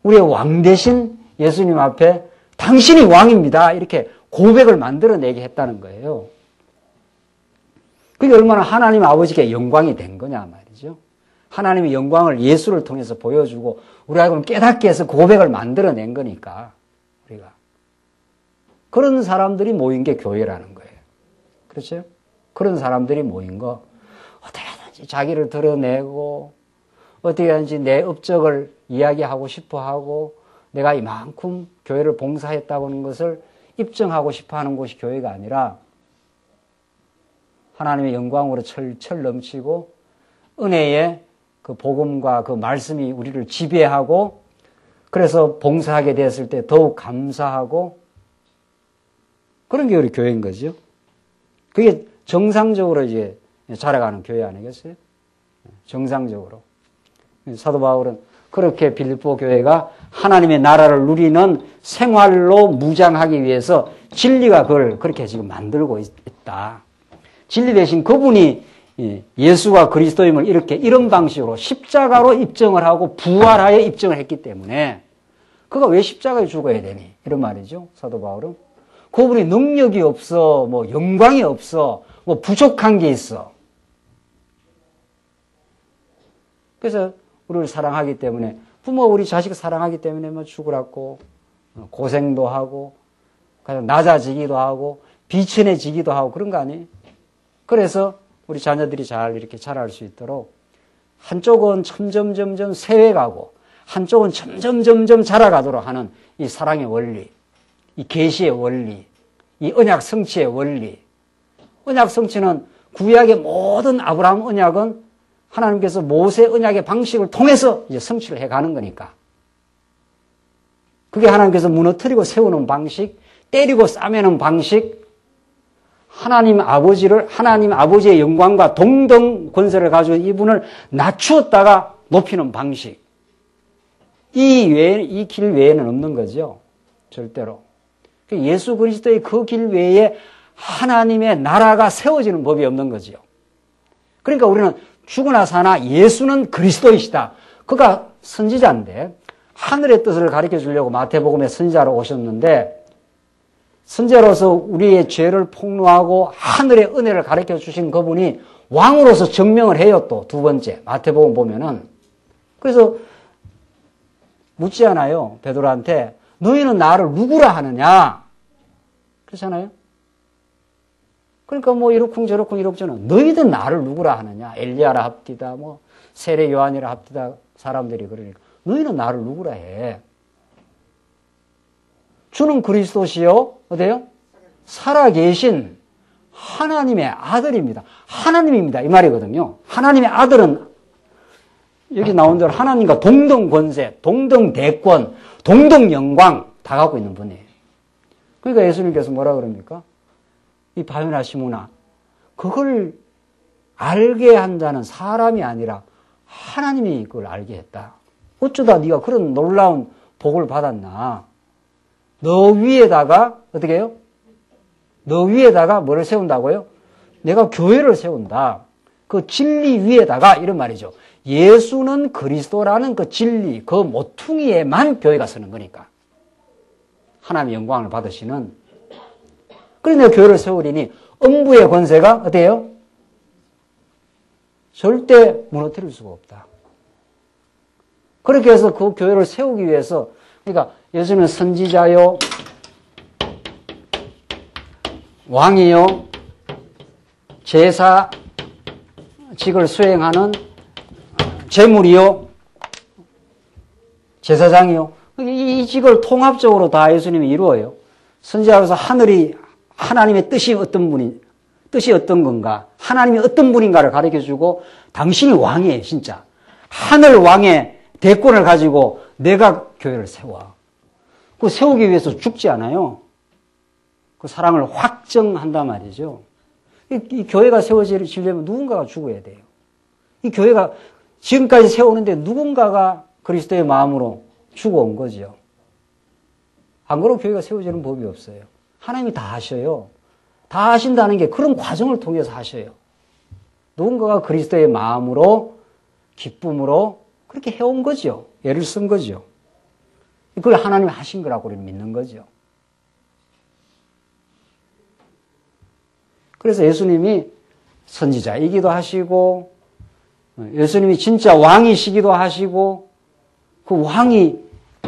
우리의 왕 대신 예수님 앞에 당신이 왕입니다. 이렇게 고백을 만들어내게 했다는 거예요. 그게 얼마나 하나님 아버지께 영광이 된 거냐 말이죠. 하나님의 영광을 예수를 통해서 보여주고 우리가 그럼 깨닫게 해서 고백을 만들어낸 거니까 우리가. 그런 사람들이 모인 게 교회라는 거예요. 그렇죠? 그런 사람들이 모인 거 어떻게 하든지 자기를 드러내고 어떻게 하든지 내 업적을 이야기하고 싶어하고 내가 이만큼 교회를 봉사했다고 하는 것을 입증하고 싶어하는 곳이 교회가 아니라 하나님의 영광으로 철철 넘치고 은혜의 그 복음과 그 말씀이 우리를 지배하고 그래서 봉사하게 됐을 때 더욱 감사하고 그런 게 우리 교회인 거죠. 그게 정상적으로 이제 자라가는 교회 아니겠어요? 정상적으로. 사도 바울은 그렇게 빌립보 교회가 하나님의 나라를 누리는 생활로 무장하기 위해서 진리가 그걸 그렇게 지금 만들고 있다. 진리 대신 그분이 예수가 그리스도임을 이런 방식으로 십자가로 입증을 하고 부활하여 입증을 했기 때문에 그가 왜 십자가에 죽어야 되니? 이런 말이죠. 사도 바울은. 그분이 능력이 없어, 뭐 영광이 없어, 뭐 부족한 게 있어. 그래서 우리를 사랑하기 때문에 부모 우리 자식 사랑하기 때문에 뭐 죽으라고 고생도 하고 가장 낮아지기도 하고 비천해지기도 하고 그런 거 아니에요? 그래서 우리 자녀들이 잘 이렇게 자랄 수 있도록 한쪽은 점점 세워가고 한쪽은 점점 자라가도록 하는 이 사랑의 원리, 이 계시의 원리, 이 언약 성취의 원리. 언약 성취는 구약의 모든 아브라함 언약은 하나님께서 모세 언약의 방식을 통해서 이제 성취를 해가는 거니까. 그게 하나님께서 무너뜨리고 세우는 방식, 때리고 싸매는 방식, 하나님 아버지의 영광과 동등 권세를 가지고 이분을 낮추었다가 높이는 방식. 이 길 외에는 없는 거죠. 절대로. 예수 그리스도의 그 길 외에 하나님의 나라가 세워지는 법이 없는 거죠. 그러니까 우리는 죽으나 사나 예수는 그리스도이시다. 그가 선지자인데 하늘의 뜻을 가르쳐 주려고 마태복음에 선지자로 오셨는데 선지자로서 우리의 죄를 폭로하고 하늘의 은혜를 가르쳐 주신 그분이 왕으로서 증명을 해요. 또 두 번째 마태복음 보면은. 그래서 묻지 않아요. 베드로한테 너희는 나를 누구라 하느냐? 그렇잖아요. 그러니까 뭐 이러쿵저러쿵 이러쿵저러쿵 너희들 나를 누구라 하느냐? 엘리야라 합디다. 뭐 세례 요한이라 합디다. 사람들이 그러니까 너희는 나를 누구라 해? 주는 그리스도시요. 어때요? 살아계신 하나님의 아들입니다. 하나님입니다. 이 말이거든요. 하나님의 아들은 여기 나온 대로 하나님과 동등 권세, 동등 대권, 동등 영광 다 갖고 있는 분이에요. 그러니까 예수님께서 뭐라 그럽니까? 이 바요나 시모나 그걸 알게 한 자는 사람이 아니라 하나님이 그걸 알게 했다. 어쩌다 네가 그런 놀라운 복을 받았나? 너 위에다가 어떻게 해요? 너 위에다가 뭐를 세운다고요? 내가 교회를 세운다. 그 진리 위에다가 이런 말이죠. 예수는 그리스도라는 그 진리, 그 모퉁이에만 교회가 서는 거니까. 하나님의 영광을 받으시는. 그래서 내가 교회를 세우리니 음부의 권세가 어때요? 절대 무너뜨릴 수가 없다. 그렇게 해서 그 교회를 세우기 위해서 그러니까 예수는 선지자요, 왕이요, 제사직을 수행하는 제물이요, 제사장이요. 이 직을 통합적으로 다 예수님이 이루어요. 선지자로서 하나님의 뜻이 어떤 건가, 하나님이 어떤 분인가를 가르쳐주고 당신이 왕이에요, 진짜. 하늘 왕의 대권을 가지고 내가 교회를 세워. 그 세우기 위해서 죽지 않아요. 그 사랑을 확정한단 말이죠. 이 교회가 세워지려면 누군가가 죽어야 돼요. 이 교회가 지금까지 세우는데 누군가가 그리스도의 마음으로 죽어온 거죠. 안 그러면 교회가 세워지는 법이 없어요. 하나님이 다 하셔요. 다 하신다는 게 그런 과정을 통해서 하셔요. 누군가가 그리스도의 마음으로, 기쁨으로 그렇게 해온 거죠. 애를 쓴 거죠. 그걸 하나님이 하신 거라고 우리는 믿는 거죠. 그래서 예수님이 선지자이기도 하시고, 예수님이 진짜 왕이시기도 하시고, 그 왕이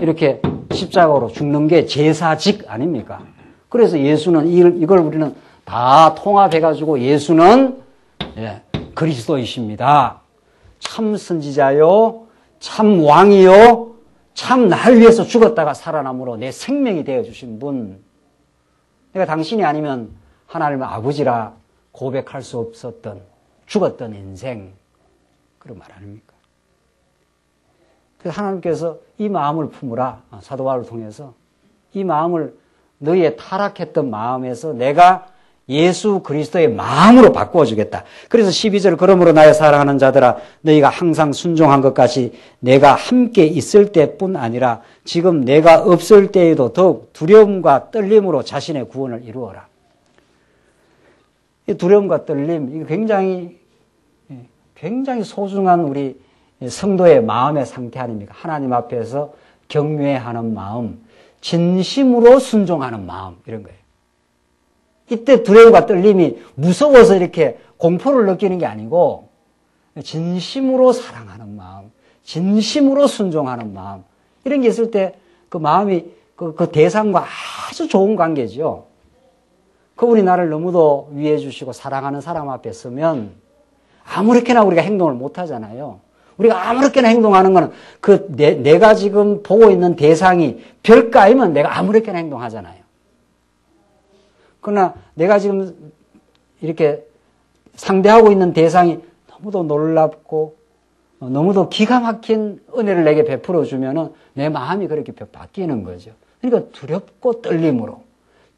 이렇게 십자가로 죽는 게 제사직 아닙니까? 그래서 예수는 이걸 우리는 다 통합해가지고 예수는 그리스도이십니다. 참 선지자요, 참 왕이요, 참 날 위해서 죽었다가 살아남으로 내 생명이 되어주신 분. 그러니까 당신이 아니면 하나님의 아버지라 고백할 수 없었던 죽었던 인생. 그런 말 아닙니까? 그래서 하나님께서 이 마음을 품으라. 사도 바울을 통해서 이 마음을 너희의 타락했던 마음에서 내가 예수 그리스도의 마음으로 바꾸어 주겠다. 그래서 12절 그러므로 나의 사랑하는 자들아 너희가 항상 순종한 것 같이 내가 함께 있을 때뿐 아니라 지금 내가 없을 때에도 더욱 두려움과 떨림으로 자신의 구원을 이루어라. 이 두려움과 떨림, 이거 굉장히 소중한 우리 성도의 마음의 상태 아닙니까? 하나님 앞에서 경외하는 마음, 진심으로 순종하는 마음, 이런 거예요. 이때 두려움과 떨림이 무서워서 이렇게 공포를 느끼는 게 아니고, 진심으로 사랑하는 마음, 진심으로 순종하는 마음, 이런 게 있을 때 그 마음이 그 대상과 아주 좋은 관계죠. 그분이 나를 너무도 위해 주시고 사랑하는 사람 앞에 서면 아무렇게나 우리가 행동을 못 하잖아요. 우리가 아무렇게나 행동하는 거는 내가 지금 보고 있는 대상이 별가이면 내가 아무렇게나 행동하잖아요. 그러나 내가 지금 이렇게 상대하고 있는 대상이 너무도 놀랍고 너무도 기가 막힌 은혜를 내게 베풀어 주면은 내 마음이 그렇게 바뀌는 거죠. 그러니까 두렵고 떨림으로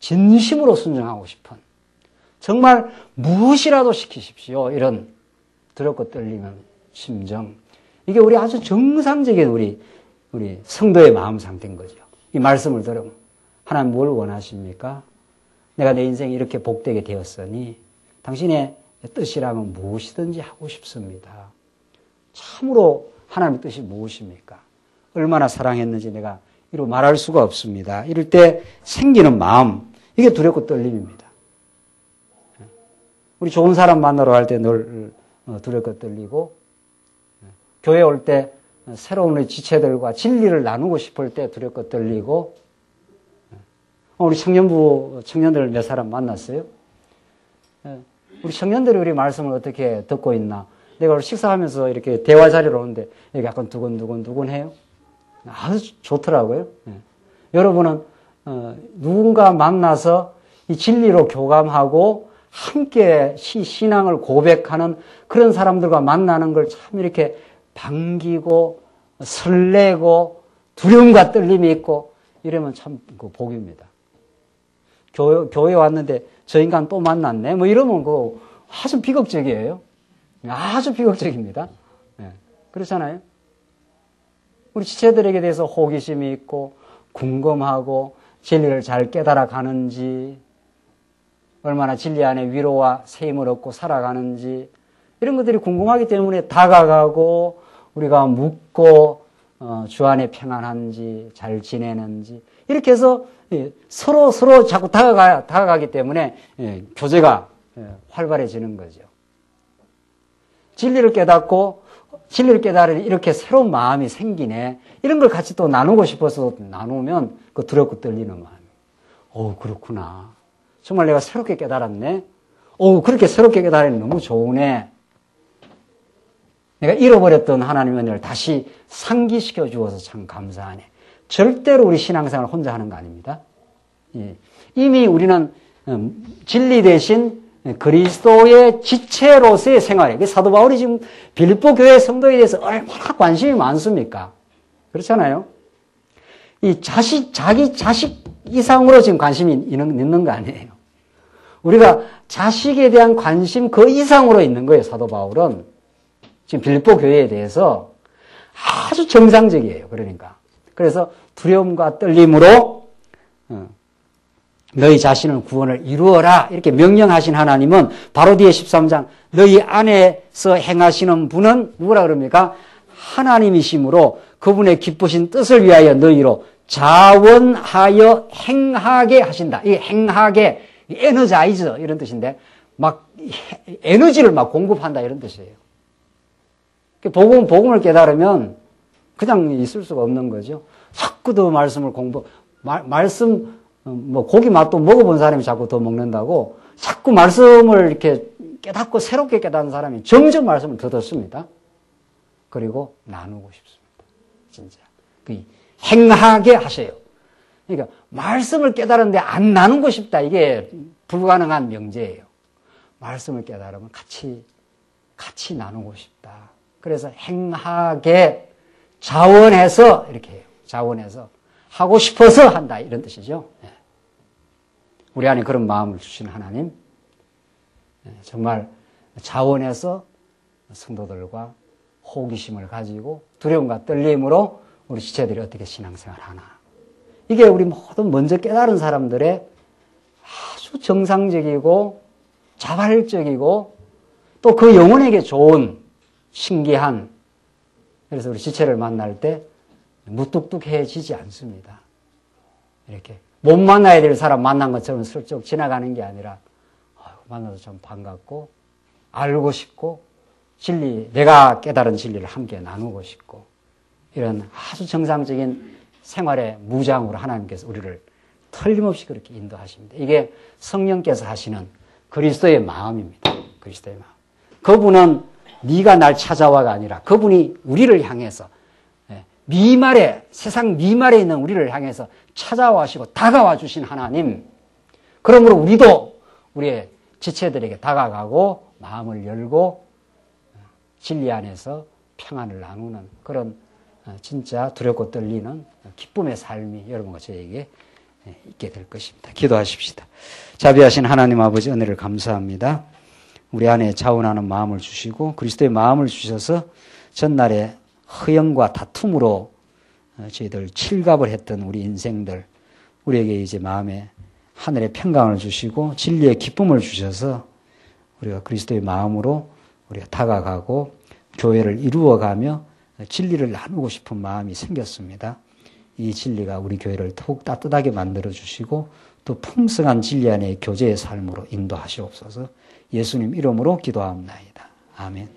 진심으로 순종하고 싶은 정말 무엇이라도 시키십시오. 이런 두렵고 떨리는 심정. 이게 우리 아주 정상적인 우리 성도의 마음 상태인 거죠. 이 말씀을 들으면 하나님 뭘 원하십니까? 내가 내 인생이 이렇게 복되게 되었으니 당신의 뜻이라면 무엇이든지 하고 싶습니다. 참으로 하나님의 뜻이 무엇입니까? 얼마나 사랑했는지 내가 이루 말할 수가 없습니다. 이럴 때 생기는 마음, 이게 두렵고 떨림입니다. 우리 좋은 사람 만나러 갈 때 늘 두렵고 떨리고, 교회 올 때 새로운 우리 지체들과 진리를 나누고 싶을 때 두렵고 떨리고, 우리 청년들 몇 사람 만났어요? 우리 청년들이 우리 말씀을 어떻게 듣고 있나? 내가 오늘 식사하면서 이렇게 대화 자리로 오는데 여기 약간 두근두근해요. 아주 좋더라고요. 여러분은 누군가 만나서 이 진리로 교감하고 함께 신앙을 고백하는 그런 사람들과 만나는 걸 참 이렇게 반기고 설레고 두려움과 떨림이 있고 이러면 참 복입니다. 교회 왔는데 저 인간 또 만났네? 뭐 이러면 아주 비극적이에요. 아주 비극적입니다. 그렇잖아요? 우리 지체들에게 대해서 호기심이 있고 궁금하고 진리를 잘 깨달아 가는지 얼마나 진리 안에 위로와 세임을 얻고 살아가는지 이런 것들이 궁금하기 때문에 다가가고 우리가 묻고 주 안에 평안한지 잘 지내는지 이렇게 해서 서로 자꾸 다가가기 때문에 교제가 활발해지는 거죠. 진리를 깨달으니 이렇게 새로운 마음이 생기네. 이런 걸 같이 또 나누고 싶어서 나누면 그 두렵고 떨리는 마음. 그렇구나. 정말 내가 새롭게 깨달았네. 그렇게 새롭게 깨달으니 너무 좋으네. 내가 잃어버렸던 하나님의 은혜를 다시 상기시켜 주어서 참 감사하네. 절대로 우리 신앙생활 혼자 하는 거 아닙니다. 이미 우리는 진리 대신 그리스도의 지체로서의 생활에 사도 바울이 지금 빌립보 교회 성도에 대해서 얼마나 관심이 많습니까? 그렇잖아요. 자기 자식 이상으로 지금 관심이 있는 거 아니에요. 우리가 자식에 대한 관심 그 이상으로 있는 거예요. 사도 바울은 지금 빌립보 교회에 대해서 아주 정상적이에요. 그러니까 그래서 두려움과 떨림으로 너희 자신의 구원을 이루어라 이렇게 명령하신 하나님은 바로 뒤에 13장 너희 안에서 행하시는 분은 누구라 그럽니까? 하나님이시므로 그분의 기쁘신 뜻을 위하여 너희로 자원하여 행하게 하신다. 이 행하게 에너자이즈 이런 뜻인데 막 에너지를 막 공급한다 이런 뜻이에요. 복음을 깨달으면 그냥 있을 수가 없는 거죠. 자꾸 더 말씀을 말씀 고기 맛도 먹어본 사람이 자꾸 더 먹는다고 자꾸 말씀을 이렇게 깨닫고 새롭게 깨닫는 사람이 점점 말씀을 더 듣습니다. 그리고 나누고 싶습니다. 진짜. 행하게 하세요. 그러니까 말씀을 깨달았는데 안 나누고 싶다. 이게 불가능한 명제예요. 말씀을 깨달으면 같이 나누고 싶다. 그래서 행하게 자원해서 이렇게 해요. 자원해서 하고 싶어서 한다. 이런 뜻이죠. 우리 안에 그런 마음을 주신 하나님, 정말 자원해서 성도들과 호기심을 가지고 두려움과 떨림으로 우리 지체들이 어떻게 신앙생활을 하나. 이게 우리 모든 먼저 깨달은 사람들의 아주 정상적이고 자발적이고 또 그 영혼에게 좋은 신기한, 그래서 우리 지체를 만날 때 무뚝뚝해지지 않습니다. 이렇게 못 만나야 될 사람 만난 것처럼 슬쩍 지나가는 게 아니라 만나서 참 반갑고 알고 싶고 진리, 내가 깨달은 진리를 함께 나누고 싶고 이런 아주 정상적인 생활의 무장으로 하나님께서 우리를 틀림없이 그렇게 인도하십니다. 이게 성령께서 하시는 그리스도의 마음입니다. 그리스도의 마음. 그분은 네가 날 찾아와가 아니라 그분이 우리를 향해서 세상 미말에 있는 우리를 향해서 찾아와시고 다가와 주신 하나님. 그러므로 우리도 우리의 지체들에게 다가가고 마음을 열고 진리 안에서 평안을 나누는 그런 진짜 두렵고 떨리는 기쁨의 삶이 여러분과 저에게 있게 될 것입니다. 기도하십시다. 자비하신 하나님 아버지 은혜를 감사합니다. 우리 안에 자원하는 마음을 주시고 그리스도의 마음을 주셔서 전날에 허영과 다툼으로 저희들 칠갑을 했던 우리 인생들, 우리에게 이제 마음에 하늘의 평강을 주시고 진리의 기쁨을 주셔서 우리가 그리스도의 마음으로 우리가 다가가고 교회를 이루어가며 진리를 나누고 싶은 마음이 생겼습니다. 이 진리가 우리 교회를 더욱 따뜻하게 만들어 주시고 또 풍성한 진리 안의 교제의 삶으로 인도하시옵소서. 예수님 이름으로 기도합니다. 아멘.